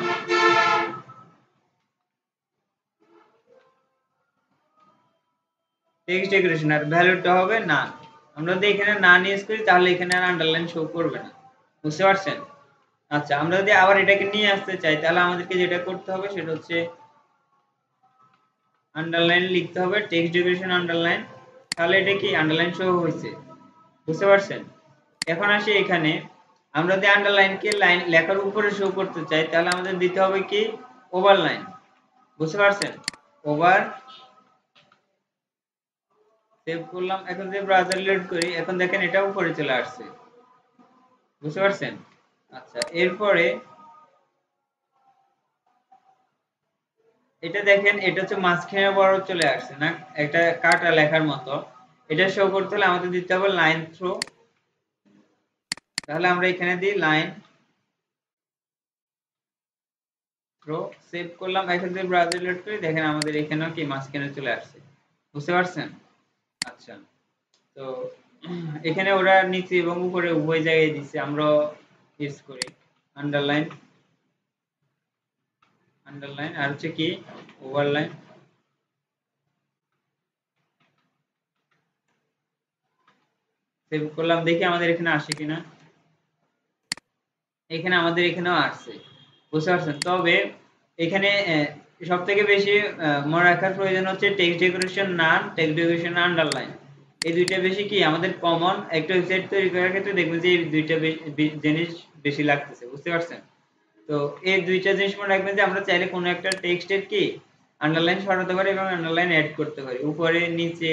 Speaker 1: টেক্সট ডেকোরেশন, আর ভ্যালুটা হবে নান। আমরা যদি এখানে নান ইউজ করি তাহলে এখানে আর আন্ডারলাইন শো করবে না, বুঝতে পারছেন? আচ্ছা, আমরা যদি আবার এটাকে নিয়ে আসতে চাই তাহলে আমাদেরকে যেটা করতে হবে সেটা হচ্ছে আন্ডারলাইন লিখতে হবে, টেক্সট ডেকোরেশন আন্ডারলাইন, তাহলে এটা কি আন্ডারলাইন শো হয়েছে, বুঝতে পারছেন? এখন আসি এখানে, আমরা যদি আন্ডারলাইনকে লাইন লেখার উপরে শো করতে চাই তাহলে আমাদের দিতে হবে কি ওভারলাইন, বুঝতে পারছেন? ওভার, সেভ করলাম। এখন যদি ব্রাউজার লোড করি, এখন দেখেন এটা উপরে চলে আসছে, বুঝতে পারছেন? আচ্ছা, এরপরে এটা দেখেন, এটা হচ্ছে মাঝখানে বড় চলে আসছে না, একটা কাটা লেখার মতো। এটা শো করতে হলে আমাদের দিতে হবে লাইন থ্রো, তাহলে আমরা এখানে দিই লাইন থ্রো, সেভ করলাম। এখন যদি ব্রাউজার লোড করি দেখেন আমাদের এখানেও কি মাঝখানে চলে আসছে, বুঝতে পারছেন? আচ্ছা, তো এখানে ওরা নিচে এবং উপরে উভয় জায়গায় দিচ্ছে, আমরা ইউজ করি আন্ডারলাইন, আন্ডারলাইন আর হচ্ছে কি ওভারলাইন। সেভ করলাম, দেখি আমাদের এখানে আসে কিনা। এখানে আমাদের এখানেও আসছে, বুঝতে পারছেন? তবে এখানে সব থেকে বেশি মনে রাখার প্রয়োজন হচ্ছে টেক্সট ডেকোরেশন নান, টেক্সট ডেকোরেশন আন্ডারলাইন, এই দুইটা বেশি কি আমাদের কমন। একটা ওয়েবসাইট তৈরি করার ক্ষেত্রে দেখবেন যে এই দুইটা জিনিস বেশি লাগতেছে, বুঝতে পারছেন? তো এই দুইটা জিনিস মনে রাখবেন যে আমরা চাইলে কোনো একটা টেক্সটের কি আন্ডারলাইন সরাতে পারি এবং আন্ডারলাইন অ্যাড করতে পারি, উপরে নিচে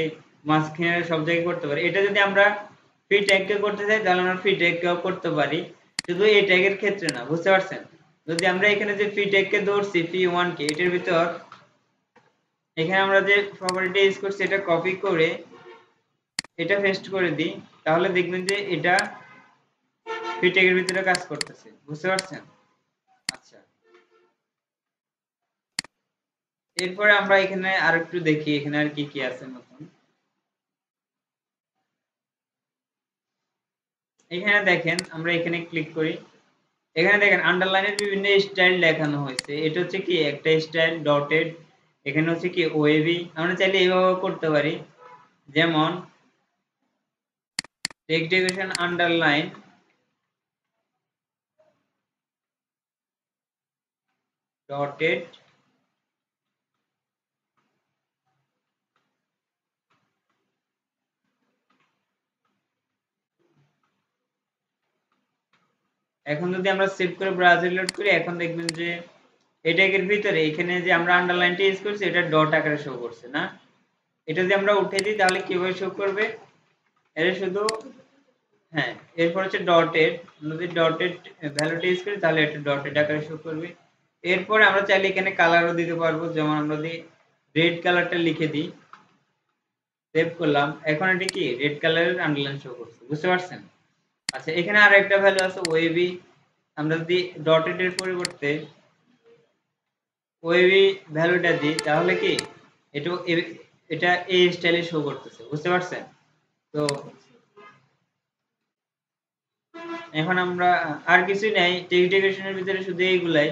Speaker 1: মাঝখানে সব জায়গায় করতে পারি। এটা যদি আমরা ফ্রি ট্যাগকে করতে চাই তাহলে আমরা ফ্রি ট্যাগকেও করতে পারি, শুধু এই ট্যাগের ক্ষেত্রে না, বুঝতে পারছেন? যদি আমরা এখানে যে ফ্রি ট্যাগকে ধরছি ফ্রি ওয়ান কে, এটার ভিতর এখানে আমরা যে প্রপার্টিটা ইউজ করছি এটা কপি করে এটা পেস্ট করে দিই, তাহলে দেখবেন যে এটা ফ্রি ট্যাগের ভিতরে কাজ করতেছে, বুঝতে পারছেন? আচ্ছা, এরপরে আমরা এখানে আরেকটু দেখি এখানে আর কি কি আছে নতুন। এখানে দেখেন, আমরা এখানে ক্লিক করি, এখানে দেখেন আন্ডারলাইনের বিভিন্ন স্টাইল দেখানো হয়েছে। এটা হচ্ছে কি একটা স্টাইল ডটেড, এখানে হচ্ছে কি ওয়েভি, আমরা চাইলে এইভাবে করতে পারি, যেমন টেক্সট ডেকোরেশন আন্ডারলাইন ডটেড, এখন যদি আমরা সেভ করে ব্রাউজার লোড করি এখন দেখবেন যে এই ট্যাগের ভিতরে এখানে যে আমরা আন্ডারলাইনটা ইউজ করছি এটা ডট আকারে শো করছে না। এটা যদি আমরা উঠে দিই তাহলে কিভাবে শো করবে? এটা শুধু, হ্যাঁ, এরপর হচ্ছে ডটেড, যদি ডটেড ভ্যালুটা ইউজ করি তাহলে এটা ডটেড আকারে শো করবে। এরপরে আমরা চাইলে এখানে কালারও দিতে পারবো, যেমন আমরা যদি রেড কালারটা লিখে দিই, সেভ করলাম, এখন এটা কি রেড কালারের আন্ডারলাইন শো করছে, বুঝতে পারছেন? আচ্ছা, এখানে আর একটা ভ্যালু আছে ওয়েভি, আমরা যদি ডটেড এর পরিবর্তে ওয়েভি ভ্যালুটা দিই তাহলে কি এটা এটা এই স্টাইলে শো করতেছে, বুঝতে পারছেন? তো এখন আমরা আর কিছুই নাই টেক্সট ডেকোরেশনের ভিতরে, শুধু এইগুলাই।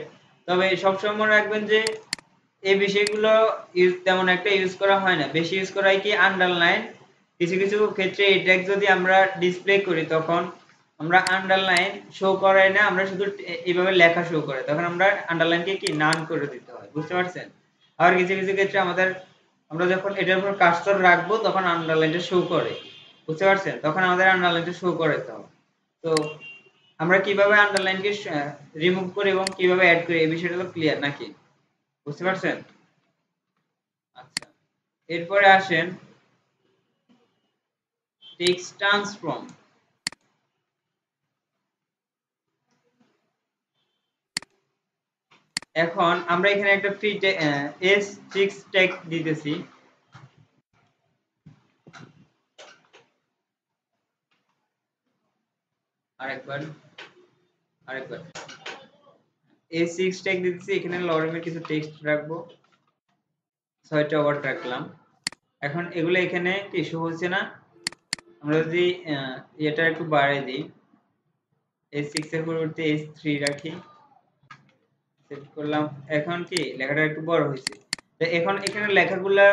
Speaker 1: তবে সবসময় মনে রাখবেন যে এই বিষয়গুলো তেমন একটা ইউজ করা হয় না, বেশি ইউজ করা হয় কি আন্ডারলাইন। কিছু কিছু ক্ষেত্রে এই ট্যাগ যদি আমরা ডিসপ্লে করি তখন আমরা আন্ডারলাইন শো করাই না, আমরা শুধু এইভাবে লেখা শো করে, তখন আমরা আন্ডারলাইনকে কি নান করে দিতে হয়, বুঝতে পারছেন? আবার কিছু কিছু ক্ষেত্রে আমাদের আমরা যখন এটার উপর কার্সর রাখবো তখন আন্ডারলাইনটা শো করে, বুঝতে পারছেন? তখন আমাদের আন্ডারলাইনটা শো করে। তো আমরা কিভাবে আন্ডারলাইনকে রিমুভ করি এবং কিভাবে অ্যাড করি এই বিষয়টা তো ক্লিয়ার নাকি, বুঝতে পারছেন? আচ্ছা, এরপরে আসেন টেক্সট ট্রান্সফর্ম। এখন আমরা এখানে একটা ফ্রি S6 ট্যাগ দিতেছি। আরেকবার S6 ট্যাগ দিতেছি, এখানে লরেমের কিছু টেক্সট রাখবো, 6টা ওয়ার্ড রাখলাম। এখন এগুলো এখানে কি শো হচ্ছে না? আমরা যদি এটা একটু বাড়িয়ে দিই, S6 এর পরিবর্তে S3 রাখি, সেভ করলাম। এখন কি লেখাটা একটু বড় হয়েছে। তো এখন এখানে লেখাগুলা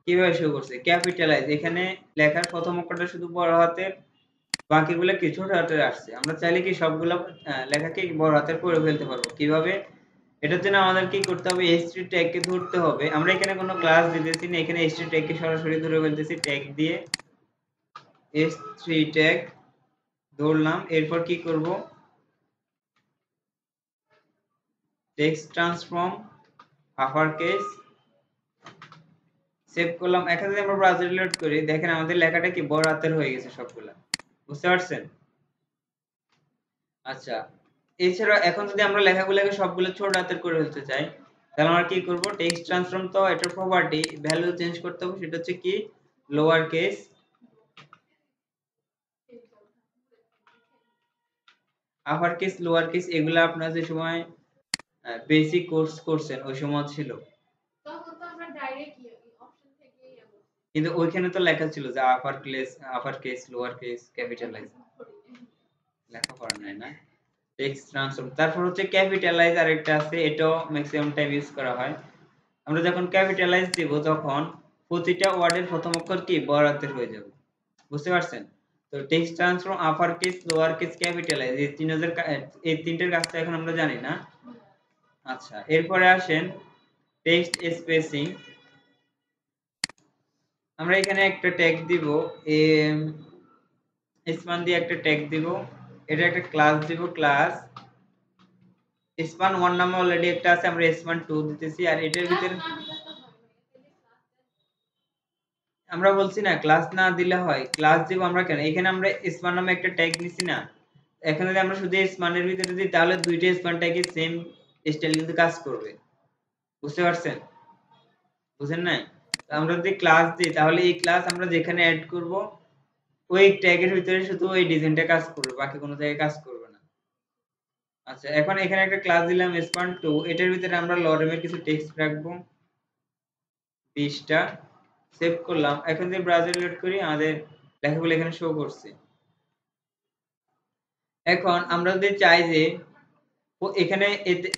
Speaker 1: কিভাবে শো করছে? ক্যাপিটালাইজ, এখানে লেখার প্রথম অক্ষরটা শুধু বড় হাতের, বাকিগুলো কি ছোট হাতের আসছে। আমরা চাইলে কি সবগুলো লেখাকে বড় হাতের করে ফেলতে পারবো। কিভাবে? এটার জন্য আমাদের কি করতে হবে? S3 ট্যাগ কে ধরতে হবে। আমরা এখানে কোনো ক্লাস দিতেছি না, এখানে S3 ট্যাগ কে সরাসরি ধরে ফেলতেছি। ট্যাগ দিয়ে S3 ট্যাগ ধরলাম। এরপর কি করব? Text transform upper case, save করলাম। এখন যদি আমরা ব্রাউজার রিলোড করি, দেখেন আমাদের লেখাটা কি বড় হাতের হয়ে গেছে সবগুলা। বুঝতে পারছেন? আচ্ছা, এছাড়া এখন যদি আমরা লেখাগুলোকে সবগুলো ছোট হাতের করে ফেলতে চাই, তাহলে আমরা কি করব? টেক্সট ট্রান্সফর্ম, তো এটার প্রপার্টি ভ্যালু চেঞ্জ করতে হবে। সেটা হচ্ছে কি lower case, upper case, lower case. এগুলা আপনারা যে সময় বেসিক কোর্স করছেন ওই সময় ছিল, তখন তো আমরা ডাইরেক্ট অপশন থেকে কিন্তু ওইখানে তো লেখা ছিল যে upper case, lower case, capitalise. লেখা পড়া নাই না? টেক্সট ট্রান্সফর্ম, তারপর হচ্ছে ক্যাপিটালাইজ আরেকটা আছে, এটাও ম্যাক্সিমাম টাইম ইউজ করা হয়। আমরা যখন ক্যাপিটালাইজ দিব তখন প্রতিটা ওয়ার্ডের প্রথম অক্ষর কি বড় হাতের হয়ে যাবে। বুঝতে পারছেন? তো text transform upper case, lower case, capitalise, এই তিনটের কাজটা এখন আমরা জানি না। আচ্ছা, এরপরে আসেন টেক্সট স্পেসিং। আমরা এখানে একটা ট্যাগ দিব, স্পান দিয়ে একটা ট্যাগ দিব। এটা একটা ক্লাস দিব, ক্লাস স্পান 1 নামে অলরেডি একটা আছে, আমরা স্পান 2 দিতেছি। আর এটার ভিতরে আমরা বলছি না ক্লাস না দিলে হয়, ক্লাস দিব আমরা কেন? এখানে আমরা স্পান নামে একটা ট্যাগ নিছি না, এখানে যদি আমরা শুধু স্পানের ভিতরে দিই তাহলে দুইটা স্পান ট্যাগই সেম স্টাইল কিন্তু কাজ করবে। বুঝতে পারছেন? বুঝেন নাই? আমরা যদি ক্লাস দিই তাহলে এই ক্লাস আমরা যেখানে অ্যাড করব ওই ট্যাগের ভিতরে শুধু ওই ডিজাইনটা কাজ করবে, বাকি কোনো জায়গায় কাজ করবে না। আচ্ছা, এখন এখানে একটা ক্লাস দিলাম স্পান 2, এটার ভিতরে আমরা লরেমের কিছু টেক্সট রাখবো 20টা, সেভ করলাম। এখন যদি ব্রাউজার লোড করি আমাদের লেখাগুলো এখানে শো করছে। এখন আমরা যদি চাই যে এখানে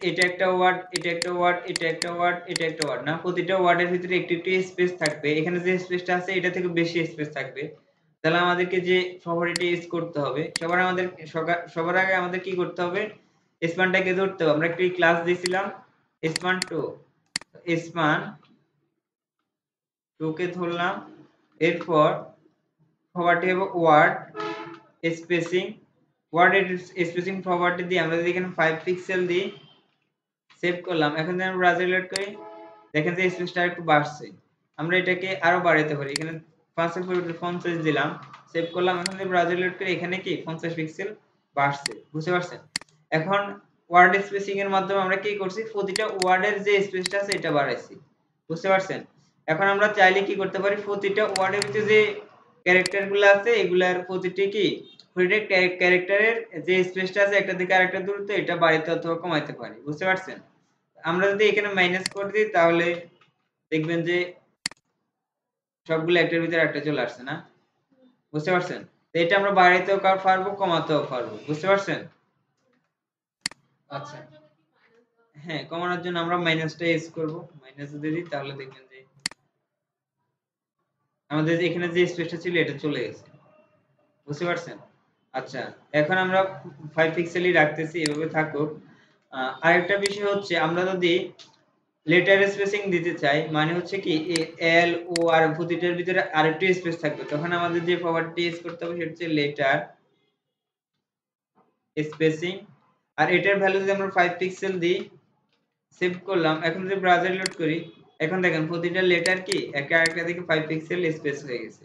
Speaker 1: এটা একটা ওয়ার্ড, এটা একটা ওয়ার্ড, এটা একটা ওয়ার্ড, এটা একটা ওয়ার্ড, না প্রতিটা ওয়ার্ডের ভিতরে একটু একটু স্পেস থাকবে, এখানে যে স্পেসটা আছে এটা থেকে বেশি স্পেস থাকবে, তাহলে আমাদেরকে যে প্রপার্টিটা ইউজ করতে হবে, সবার আগে আমাদের কি করতে হবে? স্প্যানটাকে ধরতে হবে। আমরা একটা ক্লাস দিয়েছিলাম স্প্যান 2, স্প্যান 2 কে ধরলাম। এরপর প্রপার্টি হবে word spacing, word spacing property দিয়ে আমরা যদি এখানে 5 পিক্সেল দিই, সেভ করলাম। এখন যদি আমরা ব্রাউজার লোড করি, দেখেন যে স্পেসটা একটু বাড়ছে। আমরা এটাকে আরো বাড়াতে পারি, এখানে 5 এর পরিবর্তে 50 দিলাম, সেভ করলাম। এখন যদি ব্রাউজার লোড করি, এখানে কি 50 পিক্সেল বাড়ছে। বুঝতে পারছেন? এখন ওয়ার্ড স্পেসিং এর মাধ্যমে আমরা কি করছি? প্রতিটা ওয়ার্ডের যে স্পেসটা আছে এটা বাড়াইছি। বুঝতে পারছেন? এখন আমরা চাইলে কি করতে পারি? প্রতিটা ওয়ার্ডের ভিতরে যে ক্যারেক্টারগুলো আছে এগুলার প্রতিটি কি প্রতিটা ক্যারেক্টারের যে স্পেসটা আছে একটা থেকে আরেকটা দূরত্ব এটা বাড়াইতে অথবা কমাইতে পারি। বুঝতে পারছেন? আমরা যদি এখানে মাইনাস করে দিই তাহলে দেখবেন যে সবগুলো একটার ভিতরে একটা চলে আসছে না? বুঝতে পারছেন? তো এটা আমরা বাড়াইতেও পারবো, কমাতেও পারবো। বুঝতে পারছেন? আচ্ছা, হ্যাঁ, কমানোর জন্য আমরা মাইনাসটা ইউজ করব। মাইনাস যদি দিই তাহলে দেখবেন যে আমাদের এখানে যে স্পেসটা ছিল এটা চলে গেছে। বুঝতে পারছেন? আচ্ছা, এখন আমরা 5 পিক্সেলই রাখতেছি, এভাবে থাকুক। আরেকটা বিষয় হচ্ছে আমরা যদি লেটার স্পেসিং দিতে চাই, মানে হচ্ছে কি এল ও আর প্রতিটার ভিতরে আরেকটু স্পেস থাকবে, তখন আমাদের যে প্রপার্টি ইউজ করতে হবে সেটা হচ্ছে লেটার স্পেসিং। আর এটার ভ্যালু যদি আমরা 5 পিক্সেল দিই, সেভ করলাম। এখন যদি ব্রাউজার লোড করি, এখন দেখেন প্রতিটা লেটার কি একটা আরেকটা থেকে 5 পিক্সেল স্পেস হয়ে গেছে।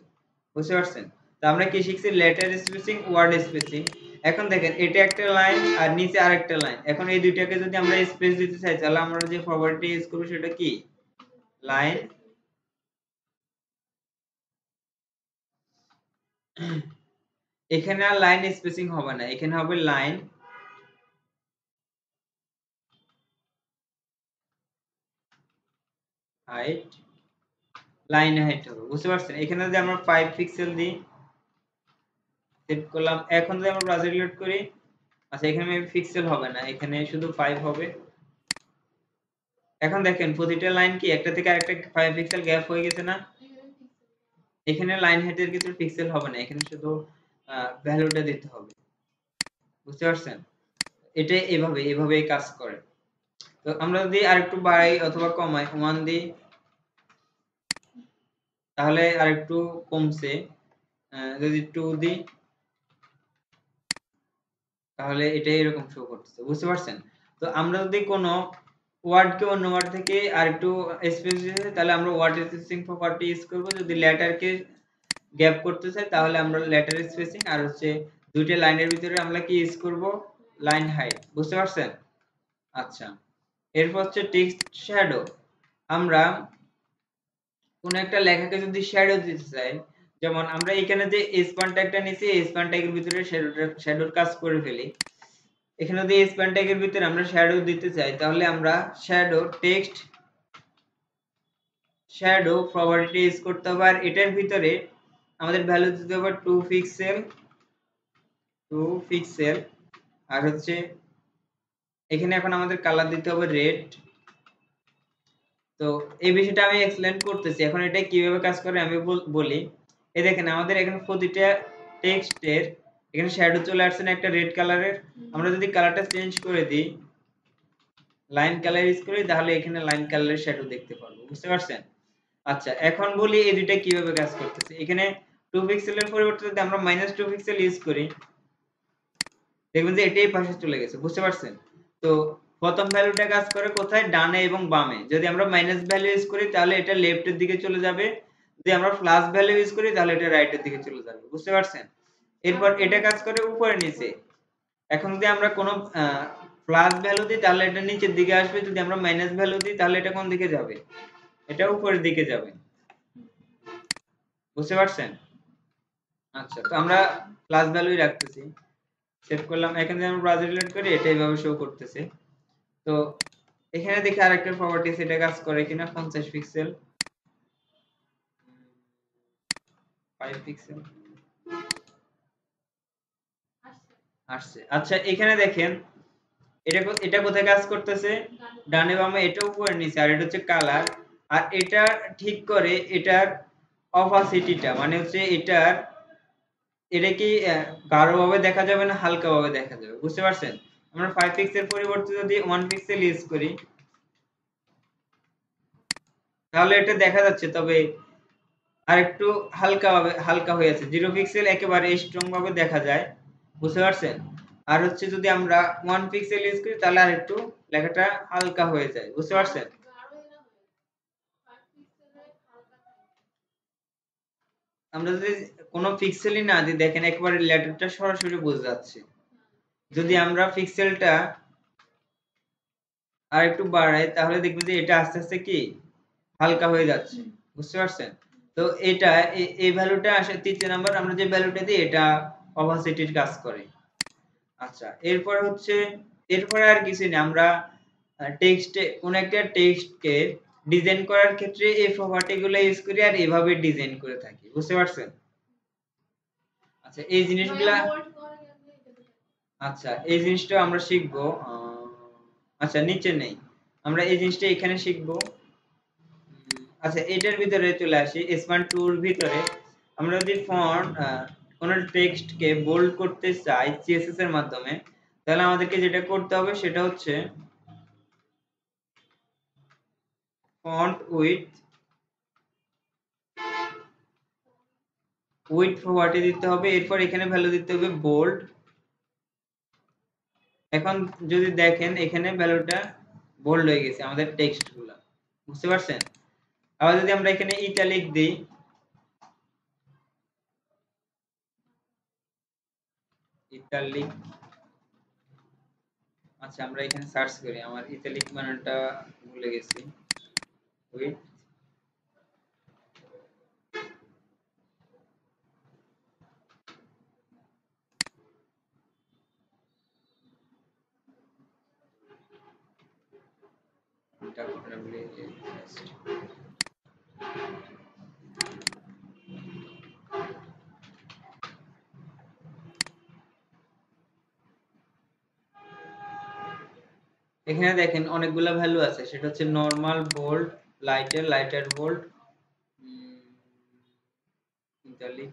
Speaker 1: বুঝতে পারছেন? তো আমরা কি শিখছি লেটার স্পেসিং, ওয়ার্ড স্পেসিং। এখন দেখেন এটা একটা লাইন আর নিচে আরেকটা লাইন। এখন এই দুইটাকে যদি আমরা স্পেস দিতে চাই তাহলে আমরা যে ফরওয়ার্ডটি ইউজ করব সেটা কি? লাইন এখানে আর লাইন স্পেসিং হবে না, এখানে হবে লাইন হাইট, লাইন হাইট হবে। বুঝতে পারছেন? এখানে যদি আমরা 5 পিক্সেল দিই, সেট করলাম। এখন যদি আমরা ব্রাউজার রিলোড করি, আচ্ছা এখানে মেবি পিক্সেল হবে না, এখানে শুধু 5 হবে। এখন দেখেন প্রতিটা লাইন কি একটা থেকে আরেকটা 5 পিক্সেল গ্যাপ হয়ে গেছে না? এখানে লাইন হাইটের কিছু পিক্সেল হবে না, এখানে শুধু ভ্যালুটা দিতে হবে। বুঝতে পারছেন? এটা এভাবেই কাজ করে। তো আমরা যদি আরেকটু বাড়াই অথবা কমাই 1 দিই তাহলে আরেকটু কমছে। যদি 2 দিই তাহলে এটা এরকম শো করতেছে। বুঝতে পারছেন? তো আমরা যদি কোনো ওয়ার্ডকে অন্য ওয়ার্ড থেকে আরেকটু স্পেস দিতে চাই তাহলে আমরা ওয়ার্ড স্পেসিং প্রপার্টি ইউজ করব। যদি লেটারকে গ্যাপ করতে চাই তাহলে আমরা লেটার স্পেসিং আর হচ্ছে দুইটা লাইনের ভিতরে আমরা কি ইউজ করব? Line height. বুঝতে পারছেন? আচ্ছা, এরপর হচ্ছে টেক্সট শ্যাডো। আমরা কোন একটা লেখাকে যদি শ্যাডো দিতে চাই, যেমন আমরা এখানে যে স্প্যান ট্যাগটা নিয়েছি এই স্প্যান ট্যাগের ভিতরে শ্যাডোর কাজ করে ফেলি। এখানে যদি স্প্যান ট্যাগের ভিতরে আমরা শ্যাডো দিতে চাই তাহলে আমরা shadow text shadow property use করতে হবে। আর এটার ভিতরে আমাদের ভ্যালু দিতে হবে 2 পিক্সেল 2 পিক্সেল। আর হচ্ছে এখানে এখন আমাদের কালার দিতে হবে রেড। তো এই বিষয়টা আমি এক্সপ্লেন করতেছি। এখন এটা কিভাবে কাজ করে আমি বলি। এই দেখেন আমাদের এখানে প্রতিটা টেক্সটের এখানে শ্যাডো চলে আসছে না একটা রেড কালারের। আমরা যদি কালারটা চেঞ্জ করে দিই, লাইন কালার ইউজ করি তাহলে এখানে লাইন কালারের শ্যাডো দেখতে পারবো। বুঝতে পারছেন? আচ্ছা এখন বলি এই দুইটা কিভাবে কাজ করতেছে। এখানে 2 পিক্সেলের পরিবর্তে যদি আমরা -2 পিক্সেল ইউজ করি দেখবেন যে এটাই পাশে চলে গেছে। বুঝতে পারছেন? তো প্রথম ভ্যালুটা কাজ করে কোথায়? ডানে এবং বামে। যদি আমরা মাইনাস ভ্যালু ইউজ করি তাহলে এটা লেফটের দিকে চলে যাবে। যদি আমরা প্লাস ভ্যালু ইউজ করি তাহলে এটা রাইটের দিকে চলে যাবে। বুঝতে পারছেন? এরপর এটা কাজ করে উপরে নিচে। এখন যদি আমরা কোনো প্লাস ভ্যালু দিই তাহলে এটা নিচের দিকে আসবে। যদি আমরা মাইনাস ভ্যালু দিই তাহলে এটা কোন দিকে যাবে? এটা উপরের দিকে যাবে। বুঝতে পারছেন? আচ্ছা তো আমরা প্লাস ভ্যালুই রাখতেছি। সেভ করলাম। এখন যদি আমরা ব্রাউজার রিলোড করি এটা এইভাবে শো করতেছে। তো এখানে দেখি আরেকটা প্রপার্টি সেটা কাজ করে কিনা। 50 পিক্সেল 5 পিক্সেল আসছে। আচ্ছা এখানে দেখেন এটা কোথায় কাজ করতেছে? ডানে বামে, এটা উপরে নিচে। আর এটা হচ্ছে কালার। আর এটা ঠিক করে এটার অপাসিটিটা, মানে হচ্ছে এটা কি গাঢ় ভাবে দেখা যাবে না হালকা ভাবে দেখা যাবে। বুঝতে পারছেন? আমরা 5 পিক্সেল পরিবর্তে যদি 1 পিক্সেল ইউজ করি তাহলে এটা দেখা যাচ্ছে, তবে আরেকটু হালকা হয়ে আছে। 0 পিক্সেল একেবারে স্ট্রং ভাবে দেখা যায়। বুঝতে পারছেন? আর হচ্ছে যদি আমরা 1 পিক্সেল ইউজ করি তাহলে আরেকটু লেখাটা হালকা হয়ে যায়। বুঝতে পারছেন? আমরা যদি কোনো পিক্সেলই না দিই দেখেন একেবারে লেটারটা সরাসরি বোঝা যাচ্ছে। যদি আমরা পিক্সেলটা আরেকটু বাড়াই তাহলে দেখবেন যে এটা আস্তে আস্তে কি হালকা হয়ে যাচ্ছে। বুঝতে পারছেন? তো এটা এই ভ্যালুটা আসে ৩য় নাম্বার। আমরা যে ভ্যালুটা দিই এটা অপাসিটির কাজ করে। আচ্ছা এরপরে আর কিছু না। আমরা টেক্সটে কোন একটা টেক্সটকে ডিজাইন করার ক্ষেত্রে এই প্রপার্টি গুলো ইউজ করি আর এভাবে ডিজাইন করে থাকি। বুঝতে পারছেন? আচ্ছা এই জিনিসগুলা আচ্ছা এই জিনিসটা আমরা শিখবো। আচ্ছা নিচে নেই, আমরা এই জিনিসটা এখানে শিখবো। আচ্ছা এটার ভিতরে চলে আসি। স্পান 2 এর ভিতরে আমরা যদি ফন্ট কোন টেক্সটকে বোল্ড করতে চাই সিএসএস এর মাধ্যমে তাহলে আমাদেরকে যেটা করতে হবে সেটা হচ্ছে ফন্ট উইথ প্রপার্টি দিতে হবে। এরপর এখানে ভ্যালু দিতে হবে বোল্ড। এখন যদি দেখেন এখানে ভ্যালুটা বোল্ড হয়ে গেছে আমাদের টেক্সটগুলো। বুঝতে পারছেন? আবার যদি আমরা এখানে ইটালিক দিই ইতালিক। আচ্ছা আমরা এখানে সার্চ করি, আমার ইতালিক মানেটা ভুলে গেছি। ওয়েট, এটা কোনটা ভুলে গেছি। এখানে দেখেন অনেকগুলা ভ্যালু আছে, সেটা হচ্ছে normal, bold, lighter, lighter bold, italic.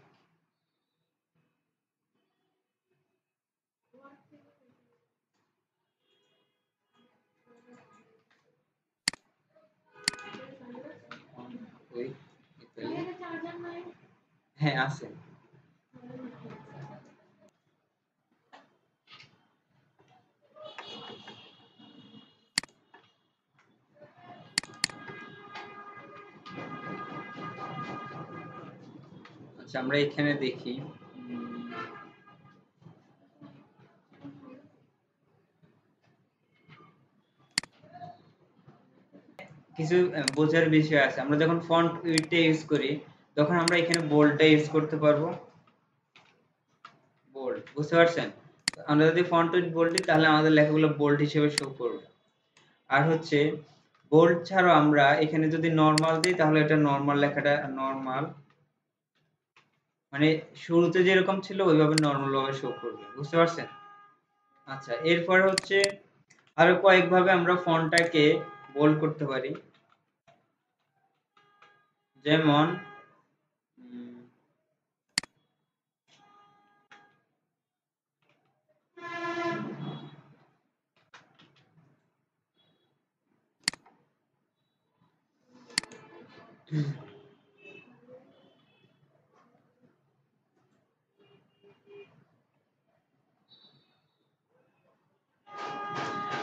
Speaker 1: ওই ইতালিক, হ্যাঁ আছে। আচ্ছা আমরা এখানে দেখি, কিছু বোঝার বিষয় আছে। আমরা যখন ফন্ট উইডথটা ইউজ করি তখন আমরা এখানে বোল্ডটা ইউজ করতে পারবো, বোল্ড, বুঝতে পারছেন? আমরা যদি ফন্ট উইডথ বোল্ড দিই তাহলে আমাদের লেখাগুলো বোল্ড হিসেবে শো করবে। আর হচ্ছে বোল্ড ছাড়াও আমরা এখানে যদি নরমাল দিই তাহলে এটা নরমাল লেখাটা নরমাল, মানে শুরুতে যেরকম ছিল ওইভাবে নরমাল ভাবে শো করবে, বুঝতে পারছেন? আচ্ছা এরপরে হচ্ছে আরো কয়েকভাবে আমরা ফন্টটাকে বোল্ড করতে পারি, যেমন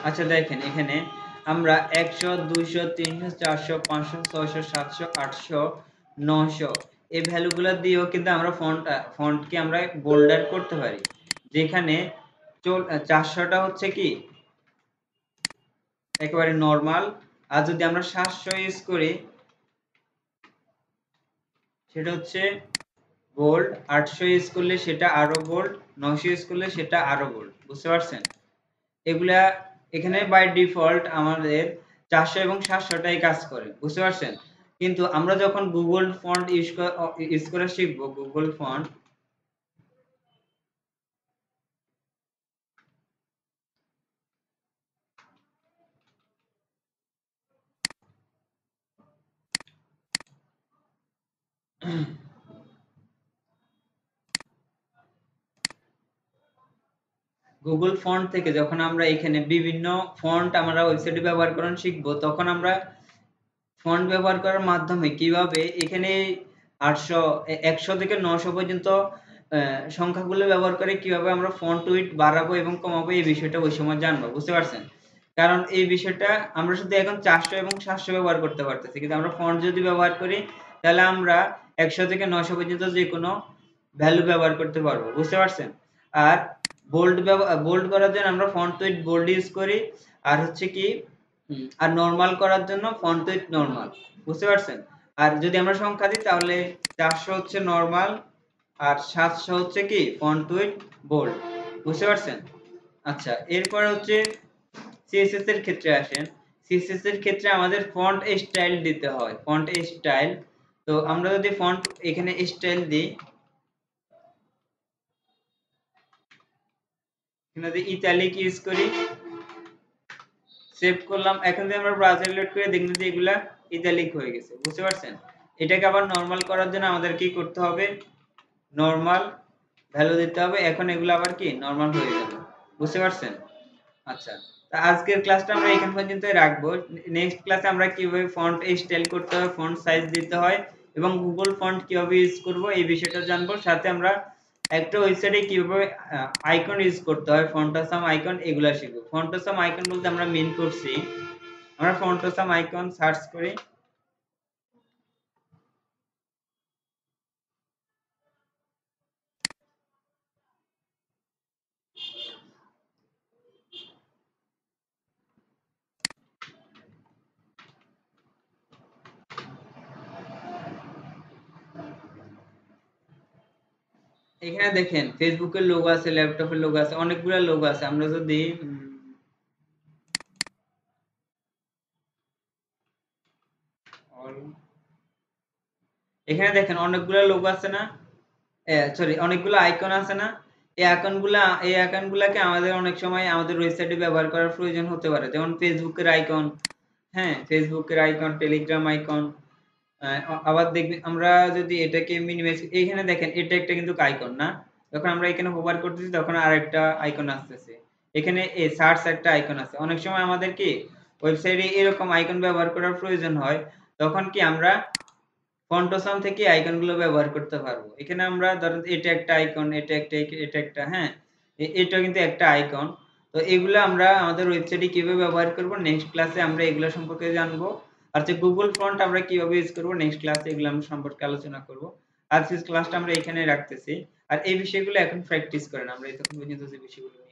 Speaker 1: আচ্ছা দেখেন এখানে আমরা 100, 200, 300, 400, 500, 600, 700, 800, 900 এই ভ্যালুগুলো দিয়েও কিন্তু আমরা ফন্টকে আমরা বোল্ডার করতে পারি। যেখানে 400টা হচ্ছে কি একেবারে নরমাল, আর যদি আমরা 700 ইউজ করি সেটা হচ্ছে বোল্ড, 800 ইউজ করলে সেটা আরো বোল্ড, 900 ইউজ করলে সেটা আরো বোল্ড, বুঝতে পারছেন? এগুলা এখানে বাই ডিফল্ট আমাদের 400 এবং 700টাই কাজ করে, বুঝতে পারছেন? কিন্তু আমরা যখন গুগল ফন্ট ইউজ করা শিখবো, গুগল ফন্ট, গুগল ফন্ট থেকে যখন আমরা এখানে বিভিন্ন ফন্ট আমরা ওয়েবসাইটে ব্যবহার করা শিখবো তখন আমরা ফন্ট ব্যবহার করার মাধ্যমে কিভাবে এখানে 800 100 থেকে 900 পর্যন্ত সংখ্যাগুলো ব্যবহার করে কিভাবে আমরা ফন্ট উইডথ বাড়াবো এবং কমাবো এই বিষয়টা ওই সময় জানবো, বুঝতে পারছেন? কারণ এই বিষয়টা আমরা শুধু এখন 400 এবং 700 ব্যবহার করতে পারতেছি, কিন্তু আমরা ফন্ট যদি ব্যবহার করি তাহলে আমরা 100 থেকে 900 পর্যন্ত যে কোনো ভ্যালু ব্যবহার করতে পারবো, বুঝতে পারছেন? আর বোল্ড করার জন্য আমরা ফন্ট উইডথ বোল্ড ইউজ করি, আর হচ্ছে কি আর নরমাল করার জন্য ফন্ট উইডথ নরমাল, বুঝতে পারছেন? আর যদি আমরা সংখ্যা দিই তাহলে 400 হচ্ছে নরমাল আর 700 হচ্ছে কি ফন্ট উইডথ বোল্ড, বুঝতে পারছেন? আচ্ছা এরপরে হচ্ছে সিএসএস এর ক্ষেত্রে আসেন। সিএসএস এর ক্ষেত্রে আমাদের ফন্ট স্টাইল দিতে হয়, ফন্ট স্টাইল। তো আমরা যদি ফন্ট এখানে স্টাইল দিই, এখানে যদি ইটালিক ইউজ করি, সেভ করলাম, এখন যদি আমরা ব্রাউজার লোড করে দেখব যে এগুলা ইটালিক হয়ে গেছে, বুঝতে পারছেন? এটাকে আবার নরমাল করার জন্য আমাদের কি করতে হবে, নরমাল ভ্যালু দিতে হবে, এখন এগুলো আবার কি নরমাল হয়ে যাবে, বুঝতে পারছেন? আচ্ছা তা আজকের ক্লাসটা আমরা এখান পর্যন্তই রাখবো। নেক্সট ক্লাসে আমরা কিভাবে ফন্ট স্টাইল করতে হয়, ফন্ট সাইজ দিতে হয় এবং গুগল ফন্ট কিভাবে ইউজ করব এই বিষয়টা জানবো। সাথে আমরা একটা ওয়েবসাইটে কিভাবে আইকন ইউজ করতে হয়, ফন্টাসাম আইকন, এগুলা শিখবো। ফন্টাসাম আইকন বলতে আমরা মিন করছি, আমরা ফন্টাসাম আইকন সার্চ করি, এখানে দেখেন ফেসবুকের লোগো আছে, ল্যাপটপের লোগো আছে, অনেকগুলা লোগো আছে। আমরা যদি এখানে দেখেন অনেকগুলা লোগো আছে না, সরি অনেকগুলো আইকন আছে না। এই আইকন গুলাকে আমাদের অনেক সময় আমাদের ওয়েবসাইটে ব্যবহার করার প্রয়োজন হতে পারে, যেমন ফেসবুকের আইকন। হ্যাঁ, ফেসবুকের আইকন, টেলিগ্রাম আইকন। আবার দেখবেন আমরা যদি এটাকে মিনিমাইজ, এইখানে দেখেন এটা একটা কিন্তু আইকন না। যখন আমরা এখানে হোভার করতেছি তখন আরেকটা আইকন আসতেছে। এখানে সার্চ একটা আইকন আছে। অনেক সময় আমাদের কি ওয়েবসাইটে এরকম আইকন ব্যবহার করার প্রয়োজন হয়, তখন কি আমরা ফন্টোসাম থেকে আইকন গুলো ব্যবহার করতে পারবো। এখানে আমরা ধরেন এটা একটা আইকন, এটা একটা, হ্যাঁ, এটা কিন্তু একটা আইকন। তো এগুলো আমরা আমাদের ওয়েবসাইটে কিভাবে ব্যবহার করব, নেক্সট ক্লাসে আমরা এগুলো সম্পর্কে জানবো। আর যে গুগল ফন্ট আমরা কিভাবে ইউজ করব, নেক্সট ক্লাসে এগুলো আমরা সম্পর্কে আলোচনা করব। আজকের ক্লাসটা আমরা এখানে রাখতেছি। আর এই বিষয়গুলো এখন প্র্যাকটিস করেন, আমরা এতক্ষণ পর্যন্ত যে বিষয়গুলো